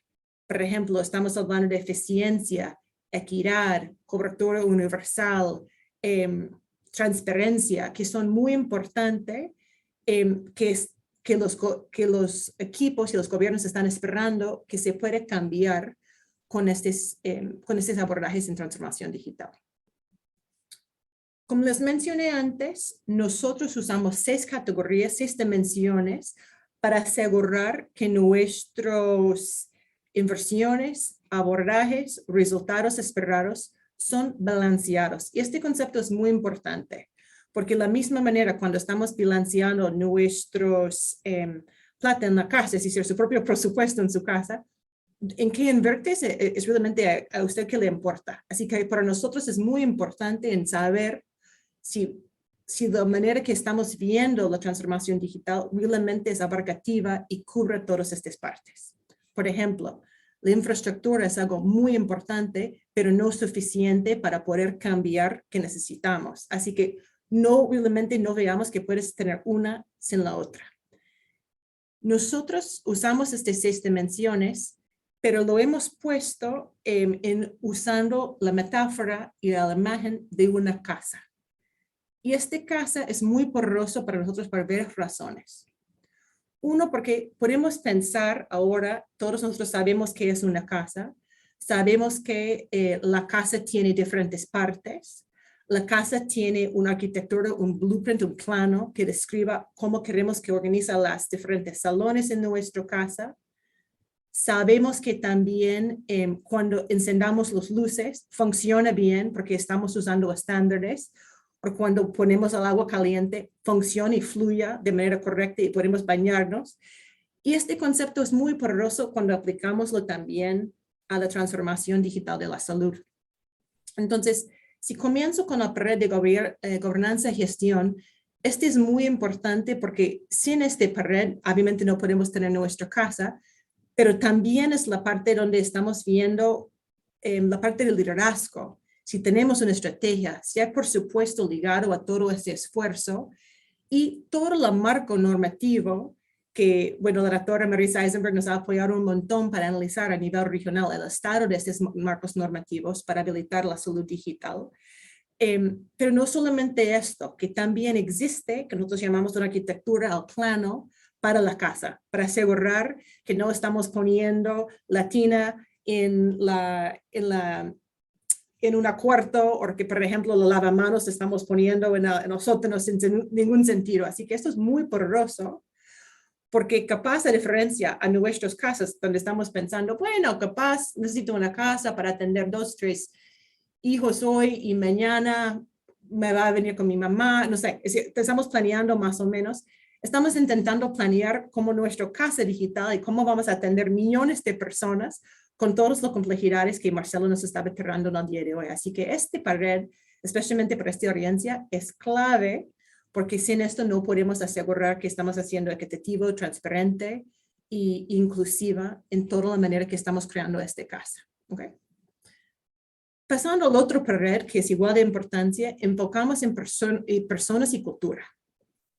Por ejemplo, estamos hablando de eficiencia, equidad, cobertura universal, transparencia, que son muy importantes, que los equipos y los gobiernos están esperando que se puede cambiar con estos abordajes en transformación digital. Como les mencioné antes, nosotros usamos 6 categorías, 6 dimensiones para asegurar que nuestras inversiones, abordajes, resultados esperados son balanceados. Y este concepto es muy importante, porque de la misma manera cuando estamos balanceando nuestros plata en la casa, es decir, su propio presupuesto en su casa, en qué inviertes es realmente a usted que le importa. Así que para nosotros es muy importante en saber si la manera que estamos viendo la transformación digital realmente es abarcativa y cubre todas estas partes. Por ejemplo, la infraestructura es algo muy importante, pero no suficiente para poder cambiar que necesitamos. Así que realmente no veamos que puedes tener una sin la otra. Nosotros usamos estas 6 dimensiones, pero lo hemos puesto usando la metáfora y la imagen de una casa. Y esta casa es muy poderoso para nosotros por varias razones. Uno, porque podemos pensar ahora, todos nosotros sabemos qué es una casa, sabemos que la casa tiene diferentes partes, la casa tiene una arquitectura, un blueprint, un plano que describa cómo queremos que organiza las diferentes salones en nuestra casa. Sabemos que también cuando encendamos las luces funciona bien porque estamos usando estándares, o cuando ponemos el agua caliente funciona y fluya de manera correcta y podemos bañarnos. Y este concepto es muy poderoso cuando aplicámoslo también a la transformación digital de la salud. Entonces, si comienzo con la pared de gobernanza y gestión, este es muy importante porque sin este pared, obviamente no podemos tener nuestra casa, pero también es la parte donde estamos viendo la parte del liderazgo. Si tenemos una estrategia, sea por supuesto ligado a todo ese esfuerzo y todo el marco normativo que, bueno, la doctora Marisa Eisenberg nos ha apoyado un montón para analizar a nivel regional el estado de estos marcos normativos para habilitar la salud digital. Pero no solamente esto, que también existe, que nosotros llamamos una arquitectura al plano para la casa, para asegurar que no estamos poniendo la tina en un cuarto, o que, por ejemplo, los lavamanos estamos poniendo en los sótanos sin ningún sentido. Así que esto es muy poderoso, porque capaz de diferencia a nuestras casas, donde estamos pensando, bueno, capaz necesito una casa para atender 2, 3 hijos hoy y mañana me va a venir con mi mamá, no sé, estamos planeando más o menos. Estamos intentando planear cómo nuestra casa digital y cómo vamos a atender millones de personas con todas las complejidades que Marcelo nos está veterando en el día de hoy. Así que este pared, especialmente para esta audiencia, es clave, porque sin esto no podemos asegurar que estamos haciendo equitativo, transparente e inclusiva en toda la manera que estamos creando esta casa. ¿Okay? Pasando al otro pared, que es igual de importancia, enfocamos en personas y cultura.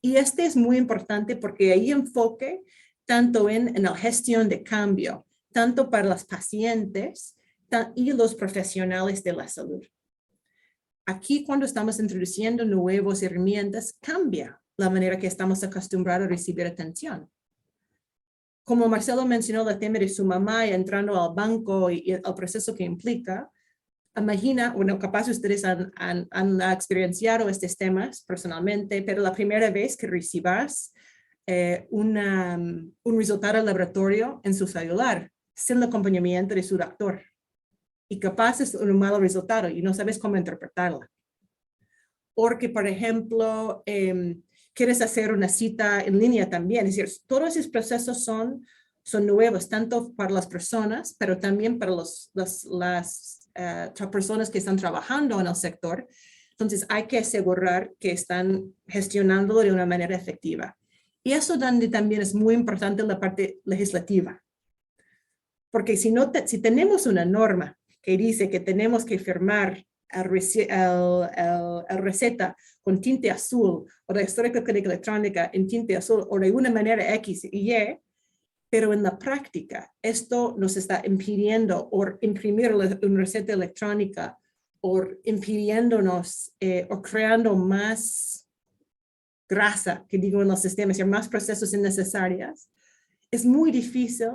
Y este es muy importante porque ahí enfoque tanto en la gestión de cambio, tanto para los pacientes y los profesionales de la salud. Aquí, cuando estamos introduciendo nuevas herramientas, cambia la manera que estamos acostumbrados a recibir atención. Como Marcelo mencionó el tema de su mamá entrando al banco y el proceso que implica, imagina, bueno, capaz ustedes han experienciado estos temas personalmente, pero la primera vez que recibas un resultado del laboratorio en su celular, sin el acompañamiento de su doctor, y capaz es un malo resultado y no sabes cómo interpretarla. Porque, por ejemplo, quieres hacer una cita en línea también. Es decir, todos esos procesos son nuevos, tanto para las personas, pero también para las personas que están trabajando en el sector. Entonces, hay que asegurar que están gestionándolo de una manera efectiva. Y eso también es muy importante en la parte legislativa. Porque si tenemos una norma que dice que tenemos que firmar el receta con tinte azul o la histórica clínica electrónica en tinte azul o de alguna manera X y Y, pero en la práctica esto nos está impidiendo o imprimir una receta electrónica o impidiéndonos o creando más grasa, que digo en los sistemas, y más procesos innecesarios. Es muy difícil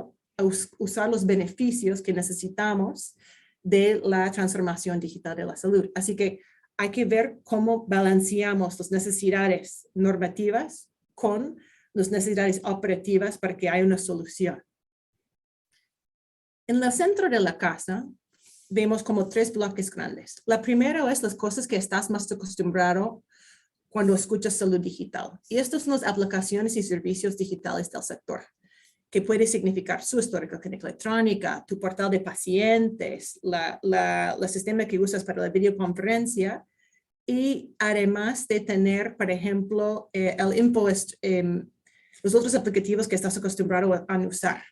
usar los beneficios que necesitamos de la transformación digital de la salud. Así que hay que ver cómo balanceamos las necesidades normativas con las necesidades operativas para que haya una solución. En el centro de la casa vemos como 3 bloques grandes. La primera es las cosas que estás más acostumbrado cuando escuchas salud digital. Y estas son las aplicaciones y servicios digitales del sector, que puede significar su histórica clínica electrónica, tu portal de pacientes, el sistema que usas para la videoconferencia, y además de tener, por ejemplo, los otros aplicativos que estás acostumbrado a usar.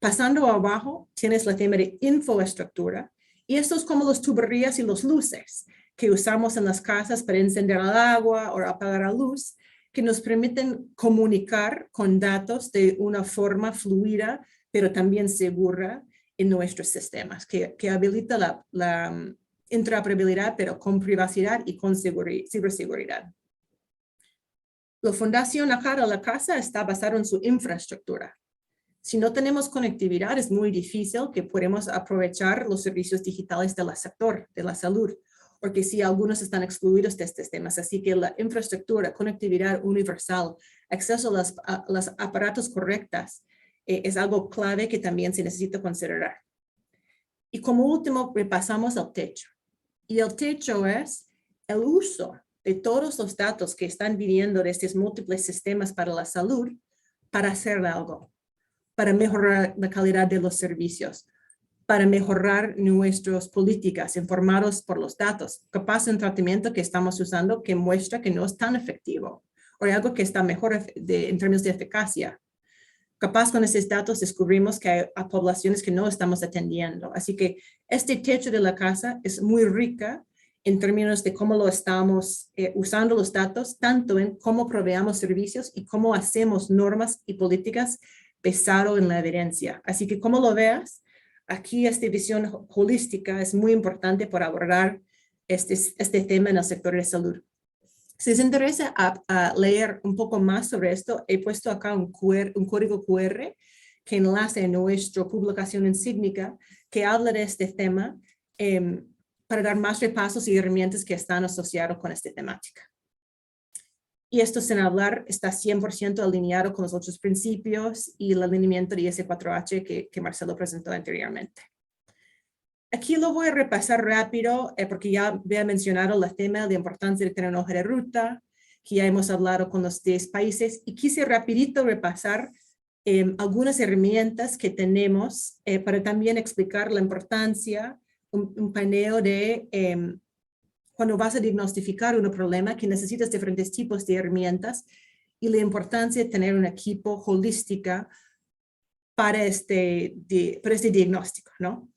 Pasando abajo, tienes el tema de infraestructura, y esto es como las tuberías y las luces que usamos en las casas para encender el agua o apagar la luz, que nos permiten comunicar con datos de una forma fluida, pero también segura en nuestros sistemas, que habilita la interoperabilidad, pero con privacidad y con ciberseguridad. La fundación acá de la casa está basada en su infraestructura. Si no tenemos conectividad, es muy difícil que podamos aprovechar los servicios digitales del sector de la salud, porque sí, algunos están excluidos de estos temas. Así que la infraestructura, conectividad universal, acceso a los aparatos correctos es algo clave que también se necesita considerar. Y como último, repasamos el techo. Y el techo es el uso de todos los datos que están viniendo de estos múltiples sistemas para la salud para hacer algo, para mejorar la calidad de los servicios, para mejorar nuestras políticas informados por los datos. Capaz un tratamiento que estamos usando que muestra que no es tan efectivo o algo que está mejor en términos de eficacia. Capaz con esos datos descubrimos que hay poblaciones que no estamos atendiendo. Así que este techo de la casa es muy rica en términos de cómo lo estamos usando los datos, tanto en cómo proveamos servicios y cómo hacemos normas y políticas basado en la evidencia. Así que como lo veas, aquí esta visión holística es muy importante para abordar este tema en el sector de salud. Si les interesa a leer un poco más sobre esto, he puesto acá un código QR que enlace a nuestra publicación insignia que habla de este tema para dar más repasos y herramientas que están asociados con esta temática. Y esto, sin hablar, está 100% alineado con los otros principios y el alineamiento de IS4H que Marcelo presentó anteriormente. Aquí lo voy a repasar rápido porque ya había mencionado el tema de la importancia de tener una hoja de ruta, que ya hemos hablado con los 10 países, y quise rapidito repasar algunas herramientas que tenemos para también explicar la importancia, un paneo de cuando vas a diagnosticar un problema que necesitas diferentes tipos de herramientas y la importancia de tener un equipo holística para este diagnóstico, ¿no?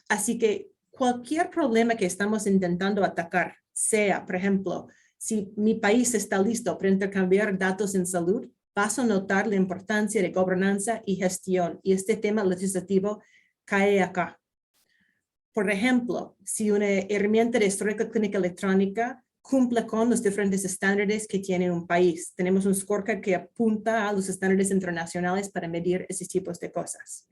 Así que cualquier problema que estamos intentando atacar, sea, por ejemplo, si mi país está listo para intercambiar datos en salud, vas a notar la importancia de gobernanza y gestión, y este tema legislativo cae acá. Por ejemplo, si una herramienta de histórica clínica electrónica cumple con los diferentes estándares que tiene un país. Tenemos un scorecard que apunta a los estándares internacionales para medir esos tipos de cosas.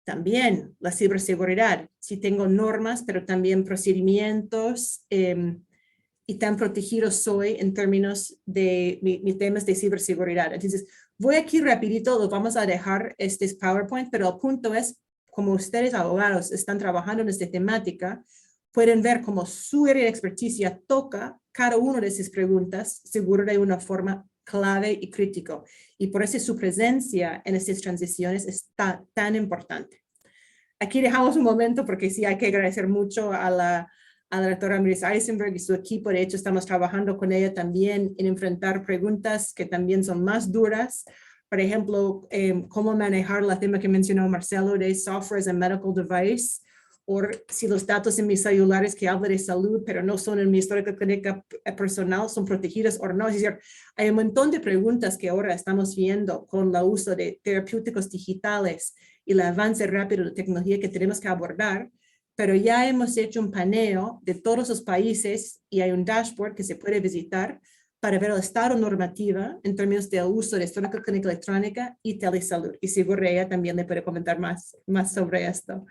También la ciberseguridad, si tengo normas, pero también procedimientos y tan protegido soy en términos de mis temas de ciberseguridad. Entonces, voy aquí rapidito, lo vamos a dejar este PowerPoint, pero el punto es, como ustedes abogados están trabajando en esta temática, pueden ver cómo su área de experticia toca cada una de esas preguntas, seguro de una forma clave y crítico. Y por eso su presencia en estas transiciones está tan importante. Aquí dejamos un momento porque sí hay que agradecer mucho a la doctora Miris Eisenberg y su equipo. De hecho, estamos trabajando con ella también en enfrentar preguntas que también son más duras. Por ejemplo, cómo manejar el tema que mencionó Marcelo de software as a medical device, o si los datos en mis celulares que hablan de salud, pero no son en mi histórica clínica personal, son protegidos o no. Es decir, hay un montón de preguntas que ahora estamos viendo con el uso de terapéuticos digitales y el avance rápido de tecnología que tenemos que abordar, pero ya hemos hecho un paneo de todos los países y hay un dashboard que se puede visitar para ver el estado normativa en términos del uso de histórica clínica electrónica y telesalud. Y seguro ella también le puede comentar más sobre esto.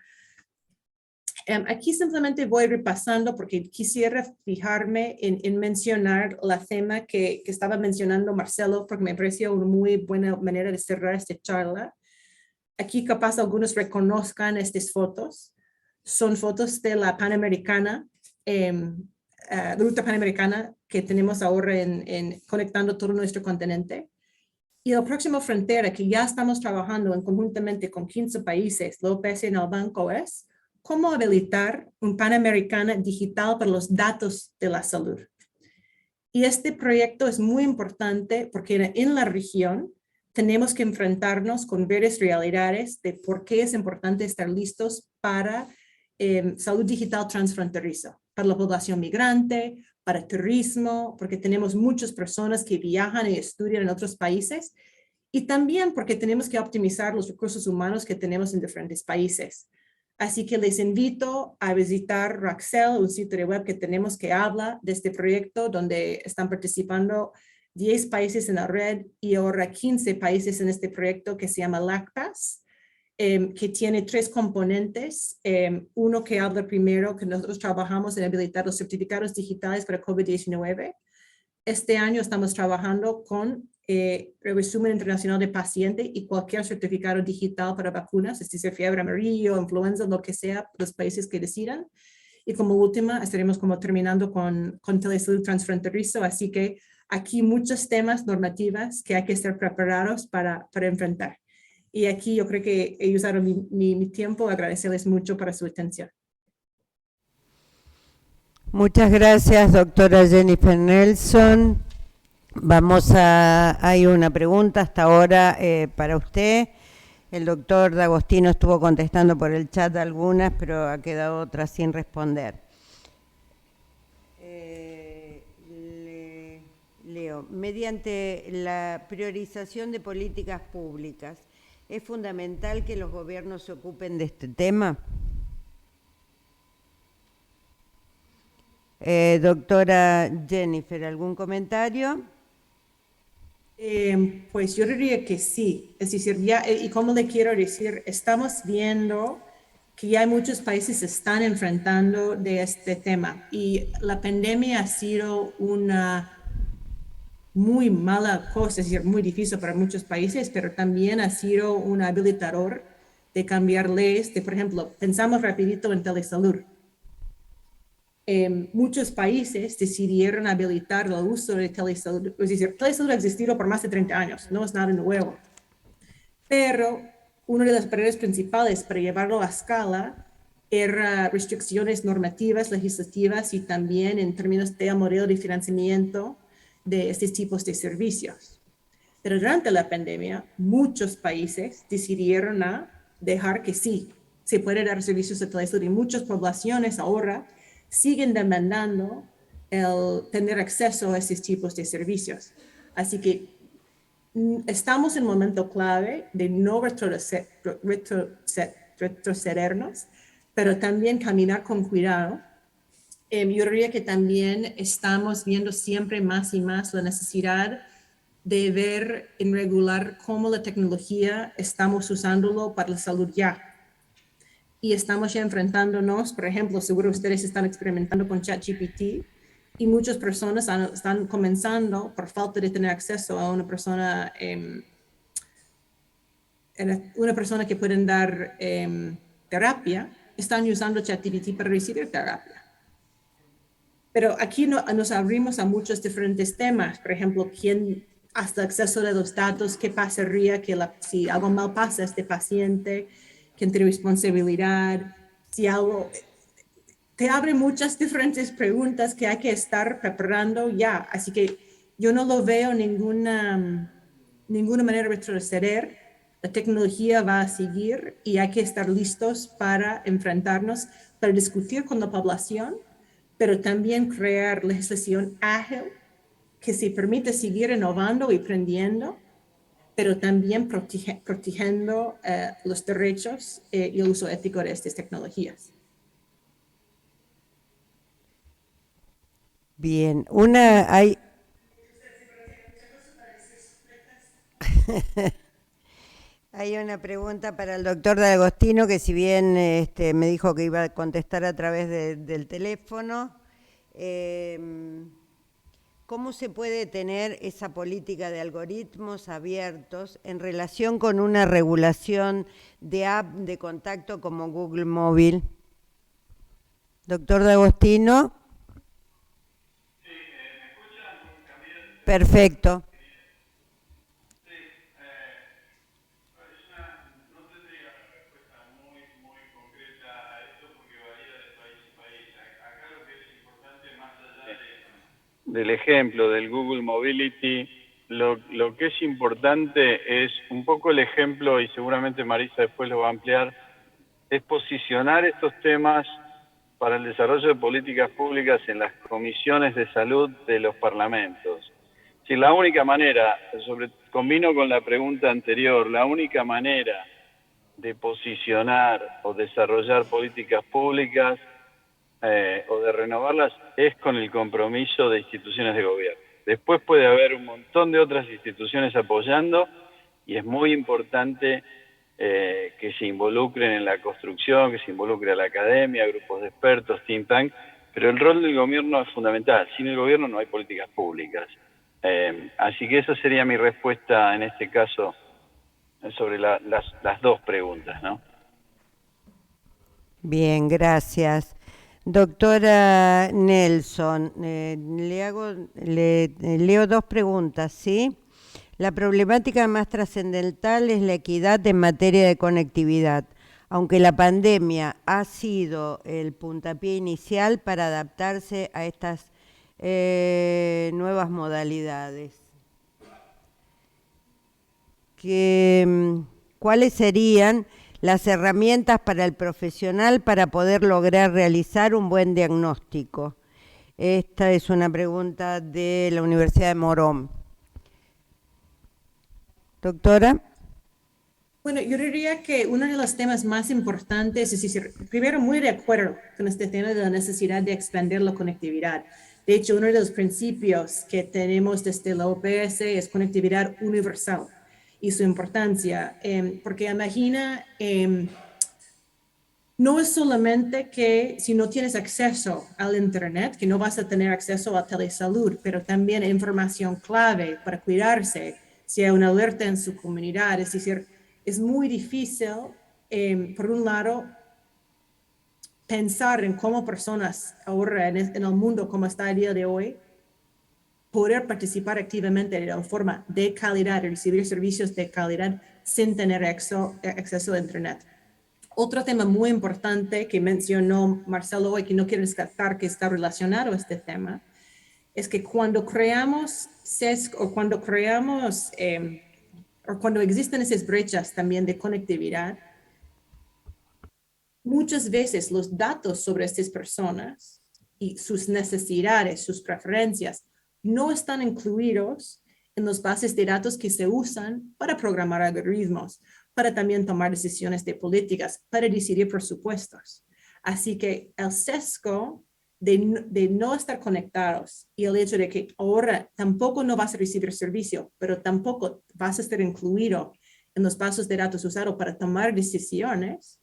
Aquí simplemente voy repasando porque quisiera fijarme en mencionar la tema que estaba mencionando Marcelo, porque me pareció una muy buena manera de cerrar esta charla. Aquí capaz algunos reconozcan estas fotos. Son fotos de la Panamericana, ruta Panamericana que tenemos ahora conectando todo nuestro continente. Y la próxima frontera que ya estamos trabajando conjuntamente con 15 países, la OPS en el banco, es cómo habilitar un Panamericana digital para los datos de la salud. Y este proyecto es muy importante porque en la región tenemos que enfrentarnos con varias realidades de por qué es importante estar listos para salud digital transfronteriza, para la población migrante, para turismo, porque tenemos muchas personas que viajan y estudian en otros países, y también porque tenemos que optimizar los recursos humanos que tenemos en diferentes países. Así que les invito a visitar Roxel, un sitio de web que tenemos que habla de este proyecto, donde están participando 10 países en la red y ahora 15 países en este proyecto que se llama LACPAS, que tiene 3 componentes. Uno que habla primero que nosotros trabajamos en habilitar los certificados digitales para COVID-19. Este año estamos trabajando con el resumen internacional de paciente y cualquier certificado digital para vacunas, es decir, fiebre amarilla, influenza, lo que sea, los países que decidan. Y como última, estaremos como terminando con telesalud transfronterizo, así que aquí muchos temas normativas que hay que estar preparados para enfrentar. Y aquí yo creo que he usado mi tiempo, agradecerles mucho por su atención. Muchas gracias, doctora Jennifer Nelson. Hay una pregunta hasta ahora para usted. El doctor D'Agostino estuvo contestando por el chat algunas, pero ha quedado otras sin responder. leo. Mediante la priorización de políticas públicas, ¿es fundamental que los gobiernos se ocupen de este tema? Doctora Jennifer, ¿algún comentario? Pues yo diría que sí. Es decir, ya, y como le quiero decir, estamos viendo que ya muchos países se están enfrentando de este tema y la pandemia ha sido una muy mala cosa, es decir, muy difícil para muchos países, pero también ha sido un habilitador de cambiar leyes. Por ejemplo, pensamos rapidito en telesalud. Muchos países decidieron habilitar el uso de telesalud. Es decir, telesalud ha existido por más de 30 años, no es nada nuevo. Pero una de las barreras principales para llevarlo a escala era restricciones normativas, legislativas y también en términos de modelo de financiamiento de estos tipos de servicios. Pero durante la pandemia, muchos países decidieron dejar que sí, se puede dar servicios de telesalud y muchas poblaciones ahora siguen demandando el tener acceso a estos tipos de servicios. Así que estamos en un momento clave de no retrocedernos, pero también caminar con cuidado. Yo diría que también estamos viendo siempre más y más la necesidad de ver en regular cómo la tecnología estamos usándolo para la salud ya. Y estamos ya enfrentándonos, por ejemplo, seguro ustedes están experimentando con ChatGPT y muchas personas están comenzando por falta de tener acceso a una persona que pueden dar terapia, están usando ChatGPT para recibir terapia. Pero aquí nos abrimos a muchos diferentes temas, por ejemplo, quién hasta acceso de los datos, qué pasaría si algo mal pasa a este paciente, quién tiene responsabilidad, si algo... Te abre muchas diferentes preguntas que hay que estar preparando ya. Así que yo no lo veo ninguna manera de retroceder. La tecnología va a seguir y hay que estar listos para enfrentarnos, para discutir con la población, pero también crear legislación ágil que se permite seguir innovando y aprendiendo, pero también protegiendo los derechos y el uso ético de estas tecnologías. Bien, hay una pregunta para el doctor D'Agostino, que si bien me dijo que iba a contestar a través del teléfono, ¿cómo se puede tener esa política de algoritmos abiertos en relación con una regulación de app de contacto como Google Móvil? Doctor D'Agostino. Sí, ¿me escuchan también? Perfecto. No tendría una respuesta muy concreta a esto porque varía de país a país. Acá lo que es importante, más allá del ejemplo del Google Mobility, lo que es importante es un poco el ejemplo, y seguramente Marisa después lo va a ampliar, es posicionar estos temas para el desarrollo de políticas públicas en las comisiones de salud de los parlamentos. Si la única manera, combino con la pregunta anterior, la única manera de posicionar o desarrollar políticas públicas o de renovarlas es con el compromiso de instituciones de gobierno. Después puede haber un montón de otras instituciones apoyando y es muy importante que se involucren en la construcción, que se involucre a la academia, grupos de expertos, think tank, pero el rol del gobierno es fundamental. Sin el gobierno no hay políticas públicas. Así que esa sería mi respuesta en este caso sobre las dos preguntas, ¿no? Bien, gracias. Doctora Nelson, leo dos preguntas, ¿sí? La problemática más trascendental es la equidad en materia de conectividad, aunque la pandemia ha sido el puntapié inicial para adaptarse a estas nuevas modalidades. ¿Cuáles serían las herramientas para el profesional para poder lograr realizar un buen diagnóstico? Esta es una pregunta de la Universidad de Morón. Doctora. Bueno, yo diría que uno de los temas más importantes es decir, primero muy de acuerdo con este tema de la necesidad de expandir la conectividad. De hecho, uno de los principios que tenemos desde la OPS es conectividad universal y su importancia, porque imagina, no es solamente que si no tienes acceso al Internet, que no vas a tener acceso a telesalud, pero también información clave para cuidarse, si hay una alerta en su comunidad. Es decir, es muy difícil, por un lado, pensar en cómo personas ahora en el mundo como está el día de hoy, poder participar activamente de forma de calidad y recibir servicios de calidad sin tener acceso a Internet. Otro tema muy importante que mencionó Marcelo hoy, que no quiero descartar que está relacionado a este tema, es que cuando creamos sesgo, o cuando creamos, o cuando existen esas brechas también de conectividad, muchas veces los datos sobre estas personas y sus necesidades, sus preferencias, no están incluidos en las bases de datos que se usan para programar algoritmos, para también tomar decisiones de políticas, para decidir presupuestos. Así que el sesgo de no estar conectados y el hecho de que ahora tampoco no vas a recibir servicio, pero tampoco vas a estar incluido en los bases de datos usados para tomar decisiones,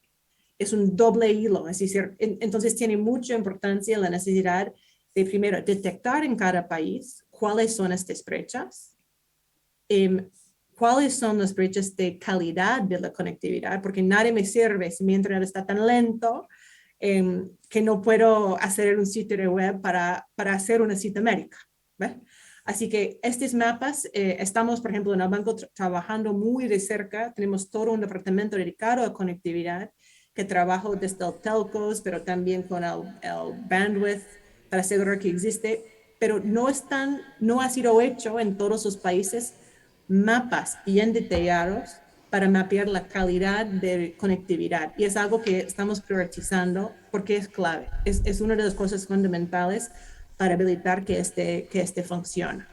es un doble hilo. Es decir, entonces tiene mucha importancia la necesidad de primero detectar en cada país cuáles son estas brechas, cuáles son las brechas de calidad de la conectividad, porque nada me sirve si mi internet está tan lento que no puedo hacer un sitio de web para hacer una cita médica, ¿ves? Así que estos mapas, estamos, por ejemplo, en el banco trabajando muy de cerca, tenemos todo un departamento dedicado a conectividad que trabaja desde el telcos, pero también con el bandwidth para asegurar que existe, pero no ha sido hecho en todos los países mapas bien detallados para mapear la calidad de conectividad. Y es algo que estamos priorizando porque es clave. Es una de las cosas fundamentales para habilitar que este funcione.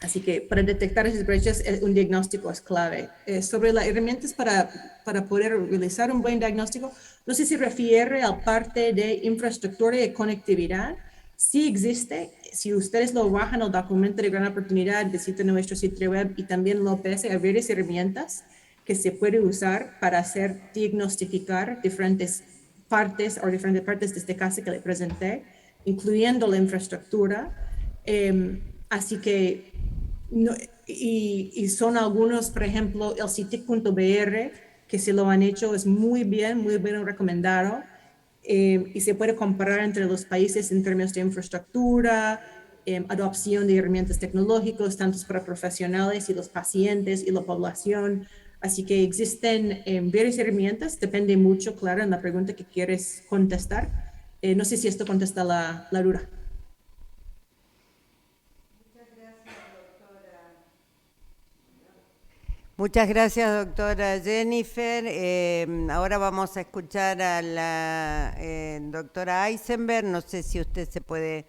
Así que para detectar esas brechas, un diagnóstico es clave. Sobre las herramientas para poder realizar un buen diagnóstico, no sé si refiere a parte de infraestructura y conectividad. Sí existe. Si ustedes lo bajan al documento de Gran Oportunidad, visiten nuestro sitio web y también lo ves, hay varias herramientas que se pueden usar para diagnosticar diferentes partes de este caso que le presenté, incluyendo la infraestructura. Así que, y son algunos, por ejemplo, el CITIC.br, que se lo han hecho, es muy bien recomendado. Y se puede comparar entre los países en términos de infraestructura, adopción de herramientas tecnológicas, tanto para profesionales y los pacientes y la población. Así que existen varias herramientas, depende mucho, claro, en la pregunta que quieres contestar. No sé si esto contesta la duda. Muchas gracias, doctora Jennifer. Ahora vamos a escuchar a la doctora Eisenberg. No sé si usted se puede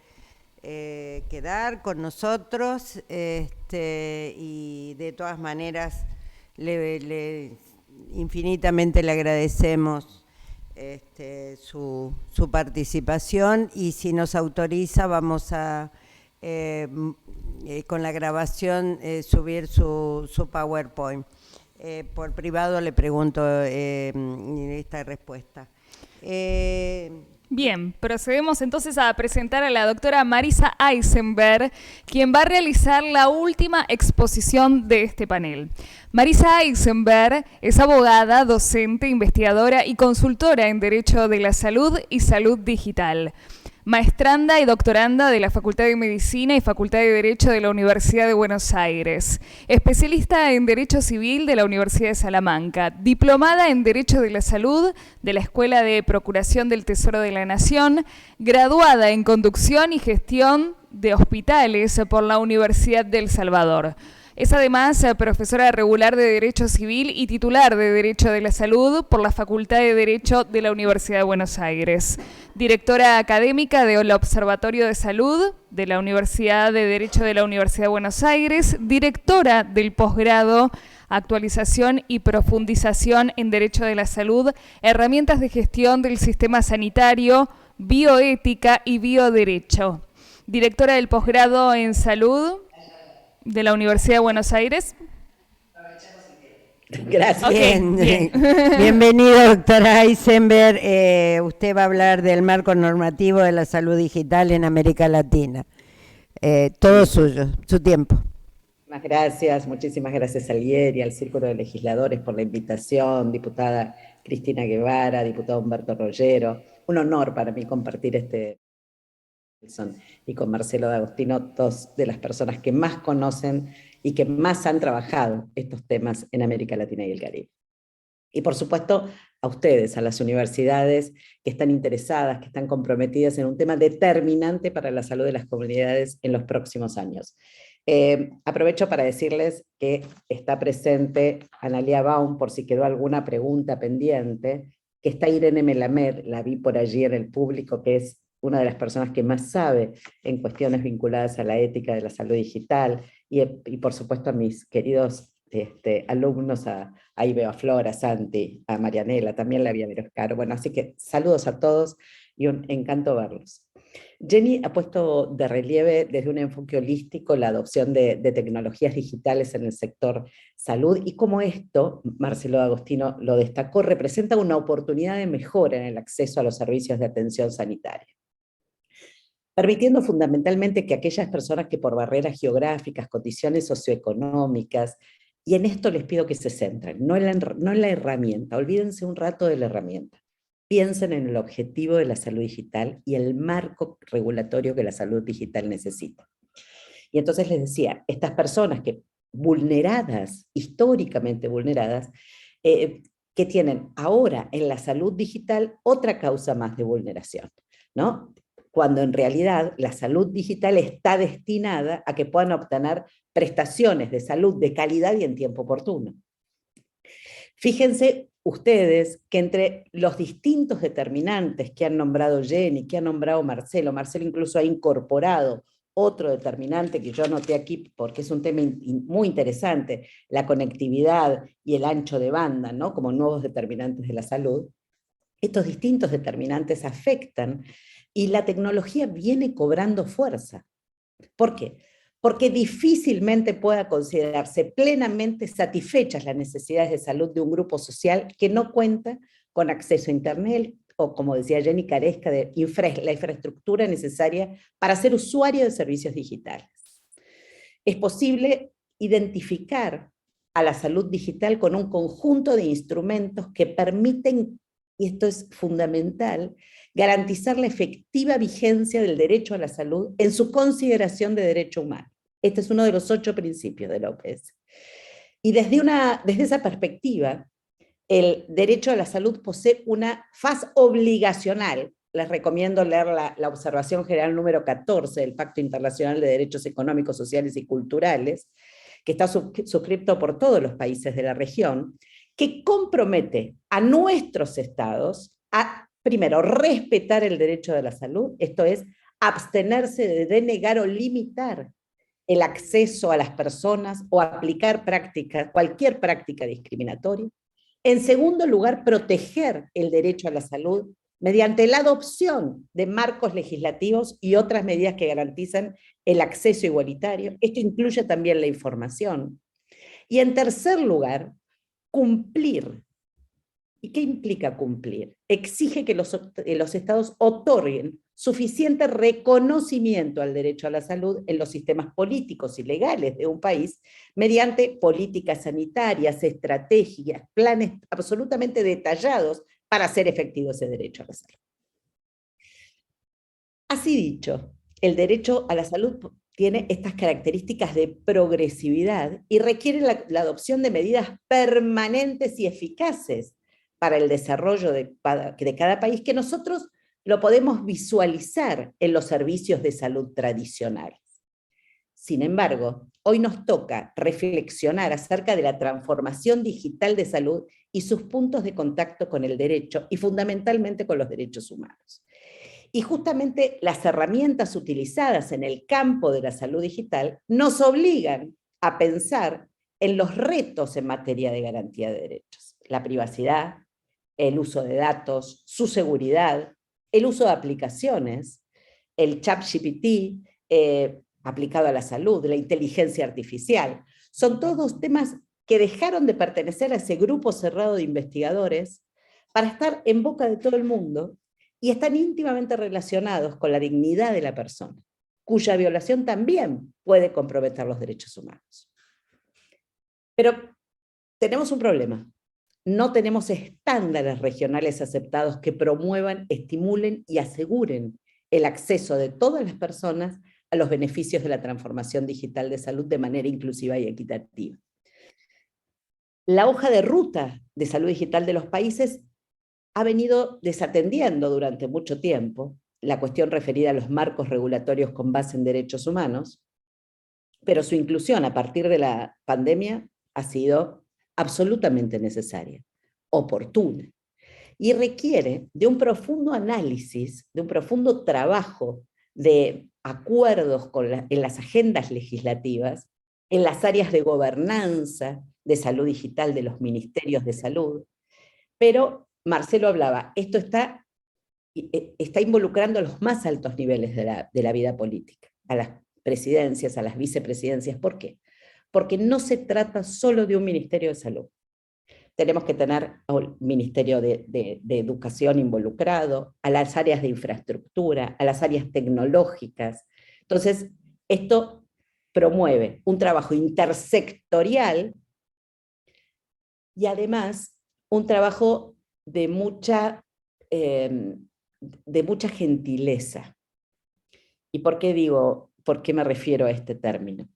quedar con nosotros y de todas maneras infinitamente le agradecemos su participación y si nos autoriza vamos a con la grabación subir su PowerPoint. Por privado le pregunto esta respuesta. Bien, procedemos entonces a presentar a la doctora Marisa Eisenberg, quien va a realizar la última exposición de este panel. Marisa Eisenberg es abogada, docente, investigadora y consultora en Derecho de la Salud y Salud Digital. Maestranda y doctoranda de la Facultad de Medicina y Facultad de Derecho de la Universidad de Buenos Aires. Especialista en Derecho Civil de la Universidad de Salamanca. Diplomada en Derecho de la Salud de la Escuela de Procuración del Tesoro de la Nación. Graduada en Conducción y Gestión de Hospitales por la Universidad de El Salvador. Es además profesora regular de Derecho Civil y titular de Derecho de la Salud por la Facultad de Derecho de la Universidad de Buenos Aires. Directora académica del Observatorio de Salud de la Universidad de Derecho de la Universidad de Buenos Aires. Directora del posgrado Actualización y Profundización en Derecho de la Salud, Herramientas de Gestión del Sistema Sanitario, Bioética y Bioderecho. Directora del posgrado en Salud de la Universidad de Buenos Aires. Gracias. Okay, bien. Bienvenido, doctora Eisenberg. Usted va a hablar del marco normativo de la salud digital en América Latina. Todo suyo, su tiempo. Muchísimas gracias al IER y al Círculo de Legisladores por la invitación, diputada Cristina Guevara, diputado Humberto Rollero. Un honor para mí compartir y con Marcelo D'Agostino, dos de las personas que más conocen y que más han trabajado estos temas en América Latina y el Caribe. Y por supuesto a ustedes, a las universidades que están interesadas, que están comprometidas en un tema determinante para la salud de las comunidades en los próximos años. Aprovecho para decirles que está presente Analia Baum, por si quedó alguna pregunta pendiente, que está Irene Melamed, la vi por allí en el público, que es una de las personas que más sabe en cuestiones vinculadas a la ética de la salud digital, y por supuesto a mis queridos alumnos, ahí veo a Flora, a Santi, a Marianela, también la vi a Oscar. Bueno, así que saludos a todos y un encanto verlos. Jenny ha puesto de relieve desde un enfoque holístico la adopción de tecnologías digitales en el sector salud, y cómo esto, Marcelo D'Agostino lo destacó, representa una oportunidad de mejora en el acceso a los servicios de atención sanitaria, permitiendo fundamentalmente que aquellas personas que por barreras geográficas, condiciones socioeconómicas, y en esto les pido que se centren, no en la herramienta, olvídense un rato de la herramienta, piensen en el objetivo de la salud digital y el marco regulatorio que la salud digital necesita. Y entonces les decía, estas personas que vulneradas, históricamente vulneradas, que tienen ahora en la salud digital otra causa más de vulneración, ¿no? Cuando en realidad la salud digital está destinada a que puedan obtener prestaciones de salud de calidad y en tiempo oportuno. Fíjense ustedes que entre los distintos determinantes que han nombrado Jenny, que ha nombrado Marcelo incluso ha incorporado otro determinante que yo anoté aquí porque es un tema muy interesante, la conectividad y el ancho de banda, ¿no? Como nuevos determinantes de la salud. Estos distintos determinantes afectan y la tecnología viene cobrando fuerza. ¿Por qué? Porque difícilmente pueda considerarse plenamente satisfechas las necesidades de salud de un grupo social que no cuenta con acceso a Internet o, como decía Jenny, carezca de la infraestructura necesaria para ser usuario de servicios digitales. Es posible identificar a la salud digital con un conjunto de instrumentos que permiten, y esto es fundamental, garantizar la efectiva vigencia del derecho a la salud en su consideración de derecho humano. Este es uno de los 8 principios de la OPS. Y desde esa perspectiva, el derecho a la salud posee una faz obligacional. Les recomiendo leer la observación general número 14 del Pacto Internacional de Derechos Económicos, Sociales y Culturales, que está suscrito por todos los países de la región, que compromete a nuestros estados a, primero, respetar el derecho de la salud, esto es, abstenerse de denegar o limitar el acceso a las personas o aplicar cualquier práctica discriminatoria. En segundo lugar, proteger el derecho a la salud mediante la adopción de marcos legislativos y otras medidas que garantizan el acceso igualitario. Esto incluye también la información. Y en tercer lugar, cumplir. ¿Y qué implica cumplir? Exige que los estados otorguen suficiente reconocimiento al derecho a la salud en los sistemas políticos y legales de un país mediante políticas sanitarias, estrategias, planes absolutamente detallados para hacer efectivo ese derecho a la salud. Así dicho, el derecho a la salud tiene estas características de progresividad y requiere la adopción de medidas permanentes y eficaces para el desarrollo de cada país, que nosotros lo podemos visualizar en los servicios de salud tradicionales. Sin embargo, hoy nos toca reflexionar acerca de la transformación digital de salud y sus puntos de contacto con el derecho y fundamentalmente con los derechos humanos. Y justamente las herramientas utilizadas en el campo de la salud digital nos obligan a pensar en los retos en materia de garantía de derechos. La privacidad, el uso de datos, su seguridad, el uso de aplicaciones, el ChatGPT, aplicado a la salud, la inteligencia artificial. Son todos temas que dejaron de pertenecer a ese grupo cerrado de investigadores para estar en boca de todo el mundo y están íntimamente relacionados con la dignidad de la persona, cuya violación también puede comprometer los derechos humanos. Pero tenemos un problema. No tenemos estándares regionales aceptados que promuevan, estimulen y aseguren el acceso de todas las personas a los beneficios de la transformación digital de salud de manera inclusiva y equitativa. La hoja de ruta de salud digital de los países ha venido desatendiendo durante mucho tiempo la cuestión referida a los marcos regulatorios con base en derechos humanos, pero su inclusión a partir de la pandemia ha sido absolutamente necesaria, oportuna, y requiere de un profundo análisis, de un profundo trabajo de acuerdos en las agendas legislativas, en las áreas de gobernanza de salud digital de los ministerios de salud. Pero Marcelo hablaba, esto está involucrando a los más altos niveles de la vida política, a las presidencias, a las vicepresidencias. ¿Por qué? Porque no se trata solo de un ministerio de salud. Tenemos que tener al Ministerio de Educación involucrado, a las áreas de infraestructura, a las áreas tecnológicas. Entonces, esto promueve un trabajo intersectorial y además un trabajo de mucha gentileza. ¿Y por qué me refiero a este término?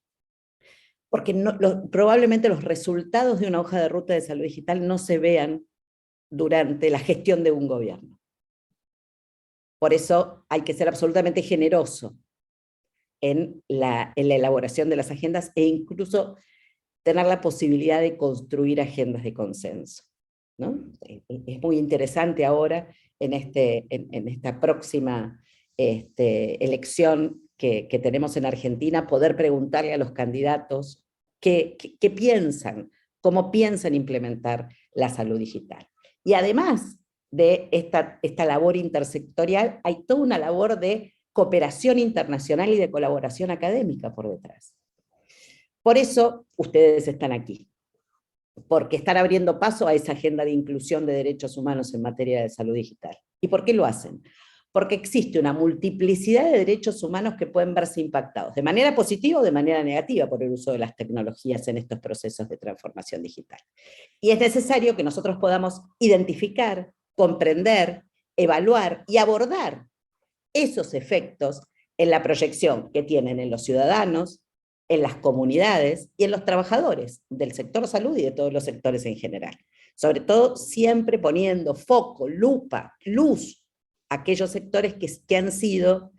Porque probablemente los resultados de una hoja de ruta de salud digital no se vean durante la gestión de un gobierno. Por eso hay que ser absolutamente generoso en la elaboración de las agendas e incluso tener la posibilidad de construir agendas de consenso, ¿no? Es muy interesante ahora en esta próxima elección que tenemos en Argentina, poder preguntarle a los candidatos qué piensan, cómo piensan implementar la salud digital. Y además de esta labor intersectorial, hay toda una labor de cooperación internacional y de colaboración académica por detrás. Por eso ustedes están aquí, porque están abriendo paso a esa agenda de inclusión de derechos humanos en materia de salud digital. ¿Y por qué lo hacen? Porque existe una multiplicidad de derechos humanos que pueden verse impactados, de manera positiva o de manera negativa, por el uso de las tecnologías en estos procesos de transformación digital. Y es necesario que nosotros podamos identificar, comprender, evaluar y abordar esos efectos en la proyección que tienen en los ciudadanos, en las comunidades y en los trabajadores del sector salud y de todos los sectores en general. Sobre todo siempre poniendo foco, lupa, luz, aquellos sectores que han sido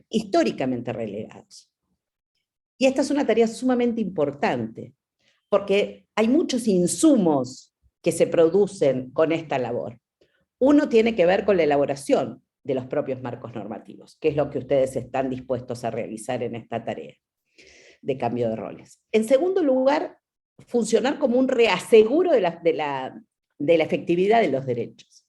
históricamente relegados. Y esta es una tarea sumamente importante, porque hay muchos insumos que se producen con esta labor. Uno tiene que ver con la elaboración de los propios marcos normativos, que es lo que ustedes están dispuestos a realizar en esta tarea de cambio de roles. En segundo lugar, funcionar como un reaseguro de la efectividad de los derechos.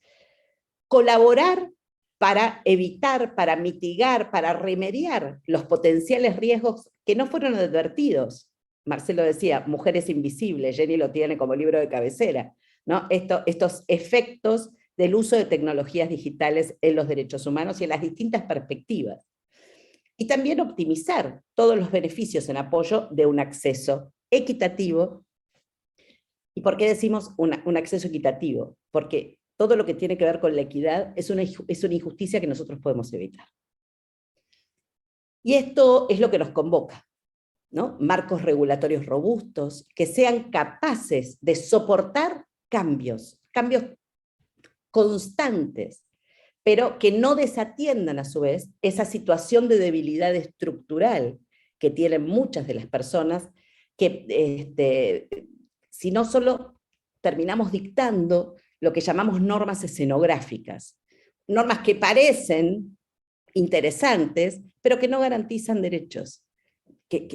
Colaborar para evitar, para mitigar, para remediar los potenciales riesgos que no fueron advertidos. Marcelo decía, mujeres invisibles, Jenny lo tiene como libro de cabecera, ¿no? Estos efectos del uso de tecnologías digitales en los derechos humanos y en las distintas perspectivas. Y también optimizar todos los beneficios en apoyo de un acceso equitativo. ¿Y por qué decimos un acceso equitativo? Porque todo lo que tiene que ver con la equidad es una injusticia que nosotros podemos evitar. Y esto es lo que nos convoca, ¿no? Marcos regulatorios robustos que sean capaces de soportar cambios constantes, pero que no desatiendan a su vez esa situación de debilidad estructural que tienen muchas de las personas, que si no solo terminamos dictando lo que llamamos normas escenográficas, normas que parecen interesantes, pero que no garantizan derechos,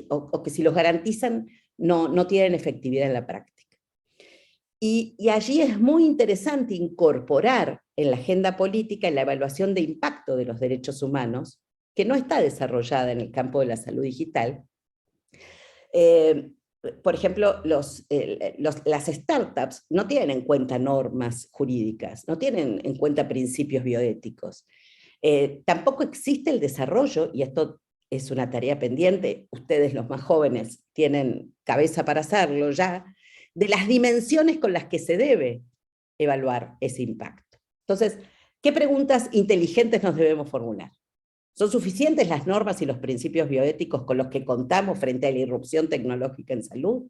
o que si los garantizan no tienen efectividad en la práctica. Y allí es muy interesante incorporar en la agenda política la evaluación de impacto de los derechos humanos, que no está desarrollada en el campo de la salud digital. Por ejemplo, las startups no tienen en cuenta normas jurídicas, no tienen en cuenta principios bioéticos. Tampoco existe el desarrollo, y esto es una tarea pendiente, ustedes los más jóvenes tienen cabeza para hacerlo ya, de las dimensiones con las que se debe evaluar ese impacto. Entonces, ¿qué preguntas inteligentes nos debemos formular? ¿Son suficientes las normas y los principios bioéticos con los que contamos frente a la irrupción tecnológica en salud?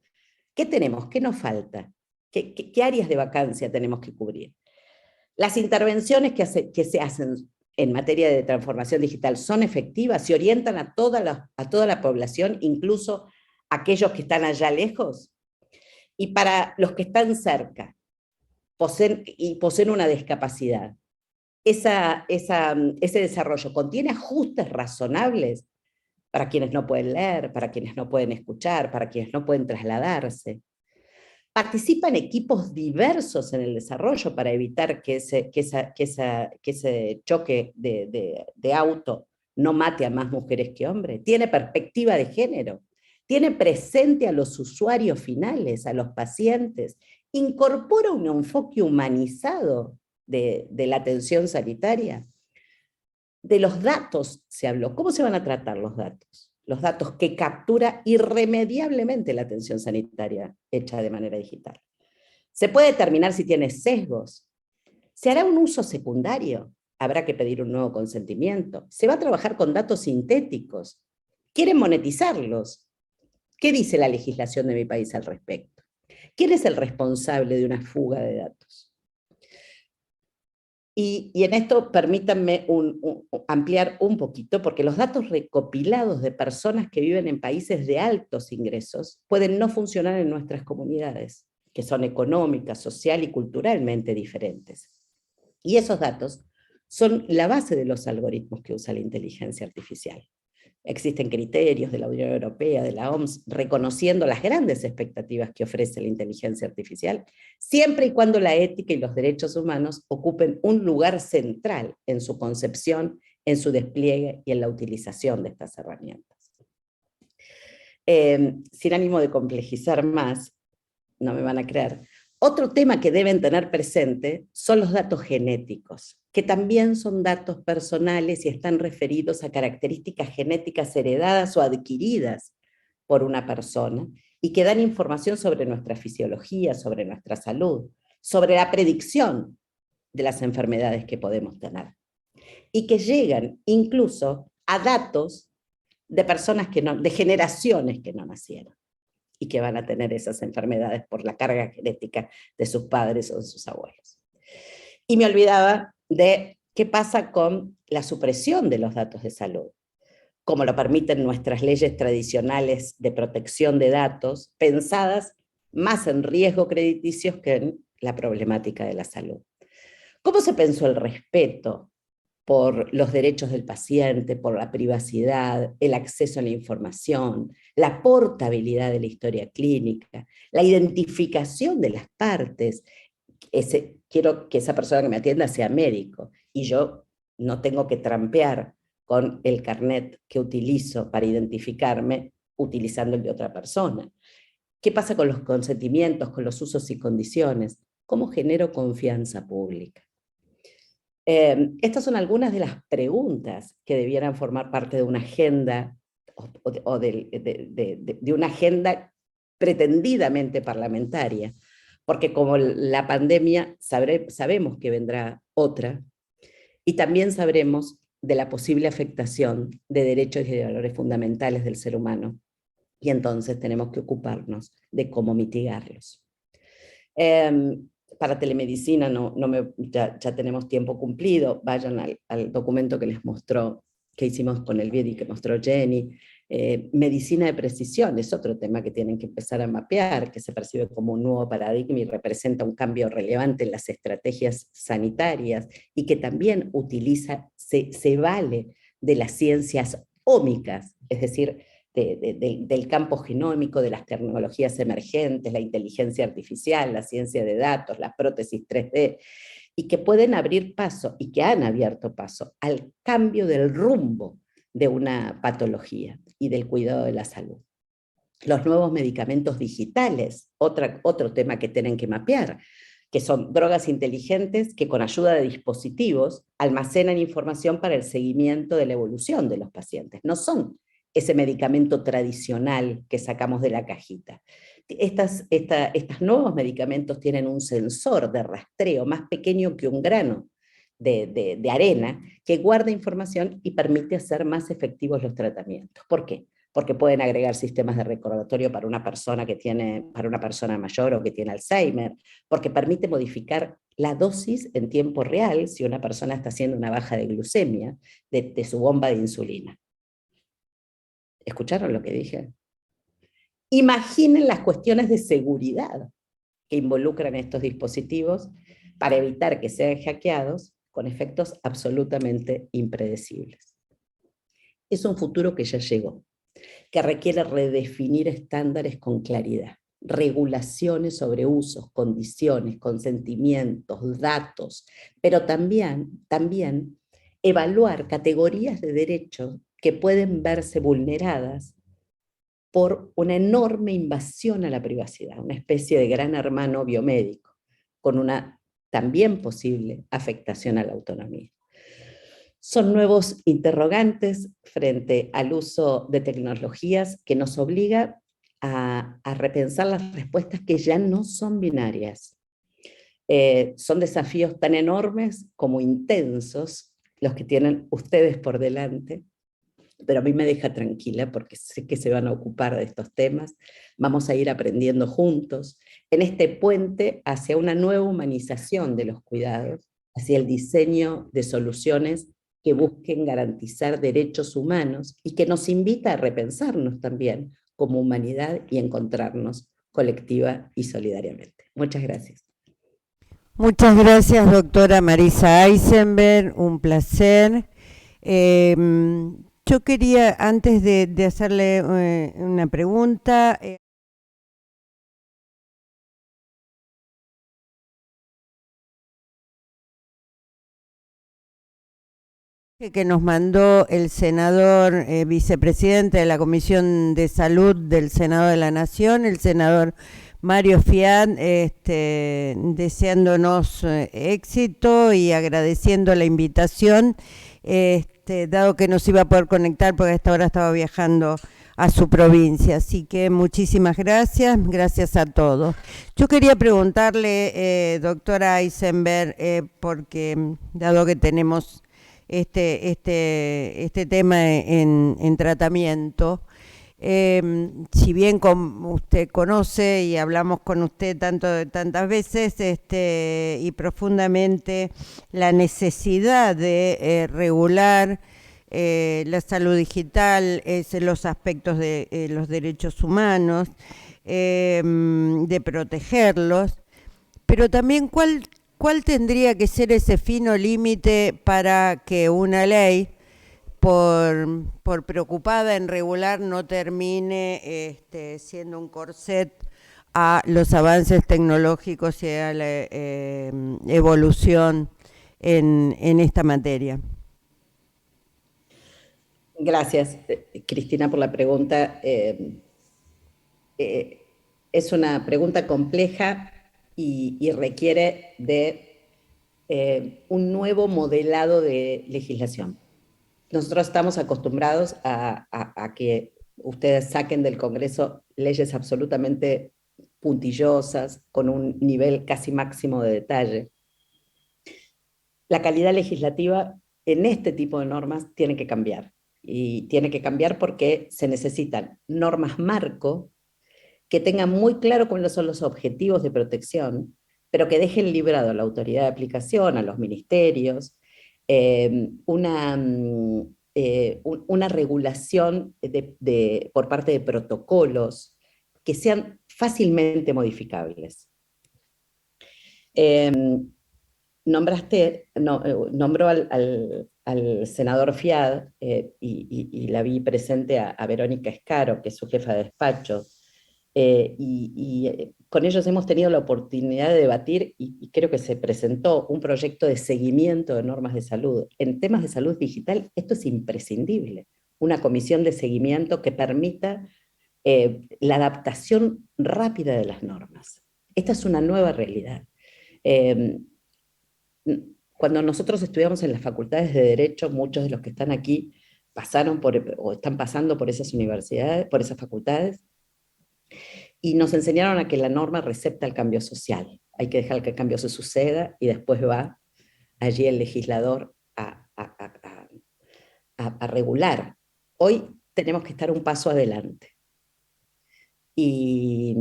¿Qué tenemos? ¿Qué nos falta? ¿Qué áreas de vacancia tenemos que cubrir? ¿Las intervenciones que se hacen en materia de transformación digital son efectivas? ¿Se orientan a toda la población, incluso a aquellos que están allá lejos? Y para los que están cerca poseen una discapacidad, ese desarrollo contiene ajustes razonables para quienes no pueden leer, para quienes no pueden escuchar, para quienes no pueden trasladarse. Participan equipos diversos en el desarrollo para evitar que ese choque de auto no mate a más mujeres que hombres. Tiene perspectiva de género. Tiene presente a los usuarios finales, a los pacientes. Incorpora un enfoque humanizado de la atención sanitaria. De los datos se habló. ¿Cómo se van a tratar los datos? Los datos que captura irremediablemente la atención sanitaria hecha de manera digital. Se puede determinar si tiene sesgos. ¿Se hará un uso secundario? Habrá que pedir un nuevo consentimiento. Se va a trabajar con datos sintéticos. ¿Quieren monetizarlos? ¿Qué dice la legislación de mi país al respecto? ¿Quién es el responsable de una fuga de datos? Y en esto permítanme ampliar un poquito, porque los datos recopilados de personas que viven en países de altos ingresos pueden no funcionar en nuestras comunidades, que son económicas, social y culturalmente diferentes. Y esos datos son la base de los algoritmos que usa la inteligencia artificial. Existen criterios de la Unión Europea, de la OMS, reconociendo las grandes expectativas que ofrece la inteligencia artificial, siempre y cuando la ética y los derechos humanos ocupen un lugar central en su concepción, en su despliegue y en la utilización de estas herramientas. Sin ánimo de complejizar más, no me van a creer, otro tema que deben tener presente son los datos genéticos, que también son datos personales y están referidos a características genéticas heredadas o adquiridas por una persona y que dan información sobre nuestra fisiología, sobre nuestra salud, sobre la predicción de las enfermedades que podemos tener. Y que llegan incluso a datos de personas de generaciones que no nacieron y que van a tener esas enfermedades por la carga genética de sus padres o de sus abuelos. Y me olvidaba de qué pasa con la supresión de los datos de salud, como lo permiten nuestras leyes tradicionales de protección de datos, pensadas más en riesgo crediticios que en la problemática de la salud. ¿Cómo se pensó el respeto por los derechos del paciente, por la privacidad, el acceso a la información, la portabilidad de la historia clínica, la identificación de las partes? Quiero que esa persona que me atienda sea médico y yo no tengo que trampear con el carnet que utilizo para identificarme utilizando el de otra persona. ¿Qué pasa con los consentimientos, con los usos y condiciones? ¿Cómo genero confianza pública? Estas son algunas de las preguntas que debieran formar parte de una agenda o de una agenda pretendidamente parlamentaria, porque como la pandemia sabemos que vendrá otra, y también sabremos de la posible afectación de derechos y de valores fundamentales del ser humano, y entonces tenemos que ocuparnos de cómo mitigarlos. Para telemedicina ya tenemos tiempo cumplido, vayan al documento que les mostró, que hicimos con el BID y que mostró Jenny, Medicina de precisión es otro tema que tienen que empezar a mapear, que se percibe como un nuevo paradigma y representa un cambio relevante en las estrategias sanitarias, y que también se vale de las ciencias ómicas, es decir, del campo genómico, de las tecnologías emergentes, la inteligencia artificial, la ciencia de datos, las prótesis 3D, y que pueden abrir paso, y que han abierto paso, al cambio del rumbo de una patología y del cuidado de la salud. Los nuevos medicamentos digitales, otro tema que tienen que mapear, que son drogas inteligentes que con ayuda de dispositivos almacenan información para el seguimiento de la evolución de los pacientes. No son ese medicamento tradicional que sacamos de la cajita. Estos nuevos medicamentos tienen un sensor de rastreo más pequeño que un grano de arena, que guarda información y permite hacer más efectivos los tratamientos. ¿Por qué? Porque pueden agregar sistemas de recordatorio para una persona mayor o que tiene Alzheimer, porque permite modificar la dosis en tiempo real si una persona está haciendo una baja de glucemia de su bomba de insulina. ¿Escucharon lo que dije? Imaginen las cuestiones de seguridad que involucran estos dispositivos para evitar que sean hackeados con efectos absolutamente impredecibles. Es un futuro que ya llegó, que requiere redefinir estándares con claridad, regulaciones sobre usos, condiciones, consentimientos, datos, pero también evaluar categorías de derechos que pueden verse vulneradas por una enorme invasión a la privacidad, una especie de gran hermano biomédico, con una también posible afectación a la autonomía. Son nuevos interrogantes frente al uso de tecnologías que nos obliga a repensar las respuestas que ya no son binarias. Son desafíos tan enormes como intensos los que tienen ustedes por delante, pero a mí me deja tranquila porque sé que se van a ocupar de estos temas. Vamos a ir aprendiendo juntos en este puente hacia una nueva humanización de los cuidados, hacia el diseño de soluciones que busquen garantizar derechos humanos y que nos invita a repensarnos también como humanidad y encontrarnos colectiva y solidariamente. Muchas gracias. Muchas gracias, doctora Marisa Eisenberg, un placer. Yo quería, antes de hacerle una pregunta, que nos mandó el senador vicepresidente de la Comisión de Salud del Senado de la Nación, el senador Mario Fiat, deseándonos éxito y agradeciendo la invitación, dado que no se iba a poder conectar porque a esta hora estaba viajando a su provincia. Así que muchísimas gracias a todos. Yo quería preguntarle, doctora Eisenberg, porque dado que tenemos este tema en tratamiento, si bien usted conoce y hablamos con usted tantas veces y profundamente la necesidad de regular la salud digital, los aspectos de los derechos humanos, de protegerlos, pero también ¿cuál tendría que ser ese fino límite para que una ley, por preocupada en regular, no termine siendo un corset a los avances tecnológicos y a la evolución en esta materia? Gracias, Cristina, por la pregunta. Es una pregunta compleja y requiere de un nuevo modelado de legislación. Nosotros estamos acostumbrados a que ustedes saquen del Congreso leyes absolutamente puntillosas, con un nivel casi máximo de detalle. La calidad legislativa en este tipo de normas tiene que cambiar. Y tiene que cambiar porque se necesitan normas marco que tengan muy claro cuáles son los objetivos de protección, pero que dejen librado a la autoridad de aplicación, a los ministerios, una una regulación por parte de protocolos que sean fácilmente modificables. Nombró al senador Fiad, y la vi presente a Verónica Escaro, que es su jefa de despacho, con ellos hemos tenido la oportunidad de debatir, y creo que se presentó un proyecto de seguimiento de normas de salud. En temas de salud digital esto es imprescindible, una comisión de seguimiento que permita la adaptación rápida de las normas. Esta es una nueva realidad. Cuando nosotros estudiamos en las facultades de Derecho, muchos de los que están aquí pasaron o están pasando por esas universidades, por esas facultades, y nos enseñaron a que la norma recepta el cambio social. Hay que dejar que el cambio se suceda y después va allí el legislador a regular. Hoy tenemos que estar un paso adelante. Y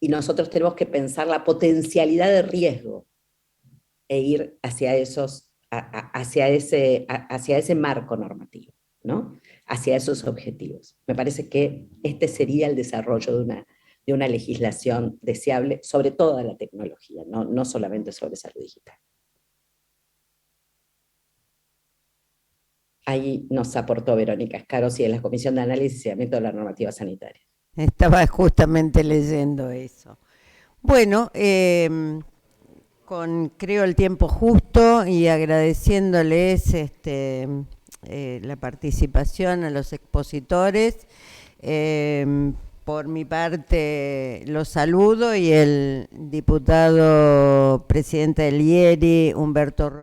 nosotros tenemos que pensar la potencialidad de riesgo e ir hacia ese marco normativo, ¿no? Hacia esos objetivos. Me parece que este sería el desarrollo de una legislación deseable sobre toda la tecnología, no solamente sobre salud digital. Ahí nos aportó Verónica Escaro, en la Comisión de Análisis y Seguimiento de la Normativa Sanitaria. Estaba justamente leyendo eso. Bueno, creo el tiempo justo y agradeciéndoles la participación a los expositores. Por mi parte los saludo, y el diputado presidente del IERI, Humberto.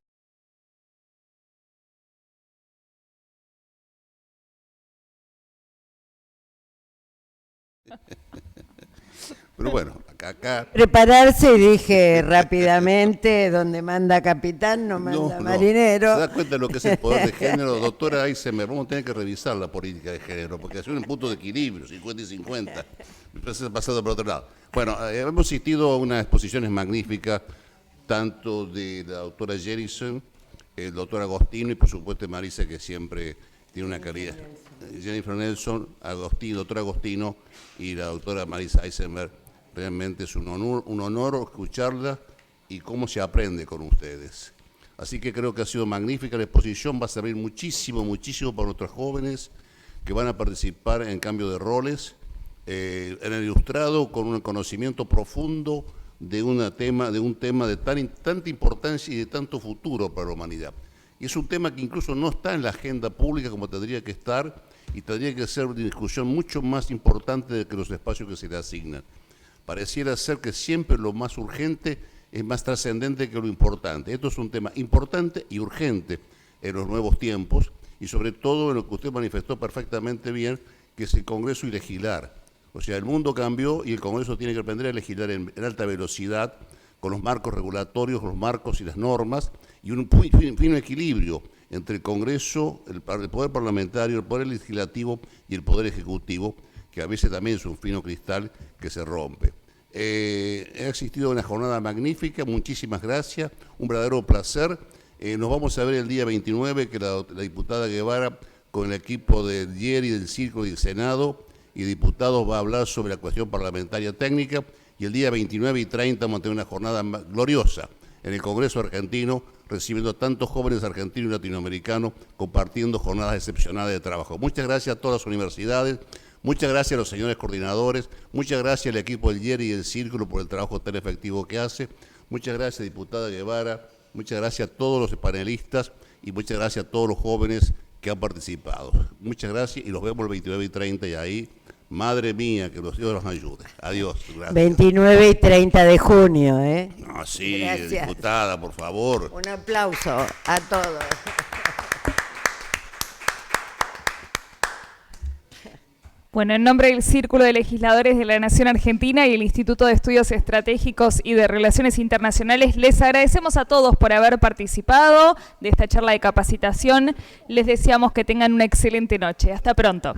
Pero bueno, acá... Prepararse, y dije rápidamente, donde manda capitán, no manda marinero. ¿Se da cuenta de lo que es el poder de género? Doctora Eisenberg, vamos a tener que revisar la política de género, porque es un punto de equilibrio, 50 y 50. Me parece pasado por otro lado. Bueno, hemos asistido a unas exposiciones magníficas, tanto de la doctora Jerison, el doctor Agostino, y por supuesto de Marisa, que siempre tiene una calidad. Jennifer Nelson, doctor Agostino, y la doctora Marisa Eisenberg. Realmente es un honor escucharla y cómo se aprende con ustedes. Así que creo que ha sido magnífica la exposición, va a servir muchísimo, muchísimo para nuestros jóvenes que van a participar en cambio de roles, en el ilustrado con un conocimiento profundo de un tema de tanta importancia y de tanto futuro para la humanidad. Y es un tema que incluso no está en la agenda pública como tendría que estar, y tendría que ser una discusión mucho más importante de que los espacios que se le asignan. Pareciera ser que siempre lo más urgente es más trascendente que lo importante. Esto es un tema importante y urgente en los nuevos tiempos, y sobre todo en lo que usted manifestó perfectamente bien, que es el Congreso y legislar. O sea, el mundo cambió y el Congreso tiene que aprender a legislar en alta velocidad, con los marcos regulatorios, los marcos y las normas, y un fino equilibrio entre el Congreso, el Poder Parlamentario, el Poder Legislativo y el Poder Ejecutivo, que a veces también es un fino cristal que se rompe. Ha existido una jornada magnífica, muchísimas gracias, un verdadero placer. Nos vamos a ver el día 29, que la diputada Guevara, con el equipo del IERI, del Círculo y del Senado y diputados, va a hablar sobre la cuestión parlamentaria técnica, y el día 29 y 30 vamos a tener una jornada gloriosa en el Congreso argentino, recibiendo a tantos jóvenes argentinos y latinoamericanos, compartiendo jornadas excepcionales de trabajo. Muchas gracias a todas las universidades, muchas gracias a los señores coordinadores, muchas gracias al equipo del IERI y del Círculo por el trabajo tan efectivo que hace, muchas gracias, diputada Guevara, muchas gracias a todos los panelistas y muchas gracias a todos los jóvenes que han participado. Muchas gracias y los vemos el 29 y 30 y ahí, madre mía, que los Dios los ayude. Adiós. Gracias. 29 y 30 de junio, ¿eh? No, sí, Gracias. diputada, por favor. Un aplauso a todos. Bueno, en nombre del Círculo de Legisladores de la Nación Argentina y el Instituto de Estudios Estratégicos y de Relaciones Internacionales, les agradecemos a todos por haber participado de esta charla de capacitación. Les deseamos que tengan una excelente noche. Hasta pronto.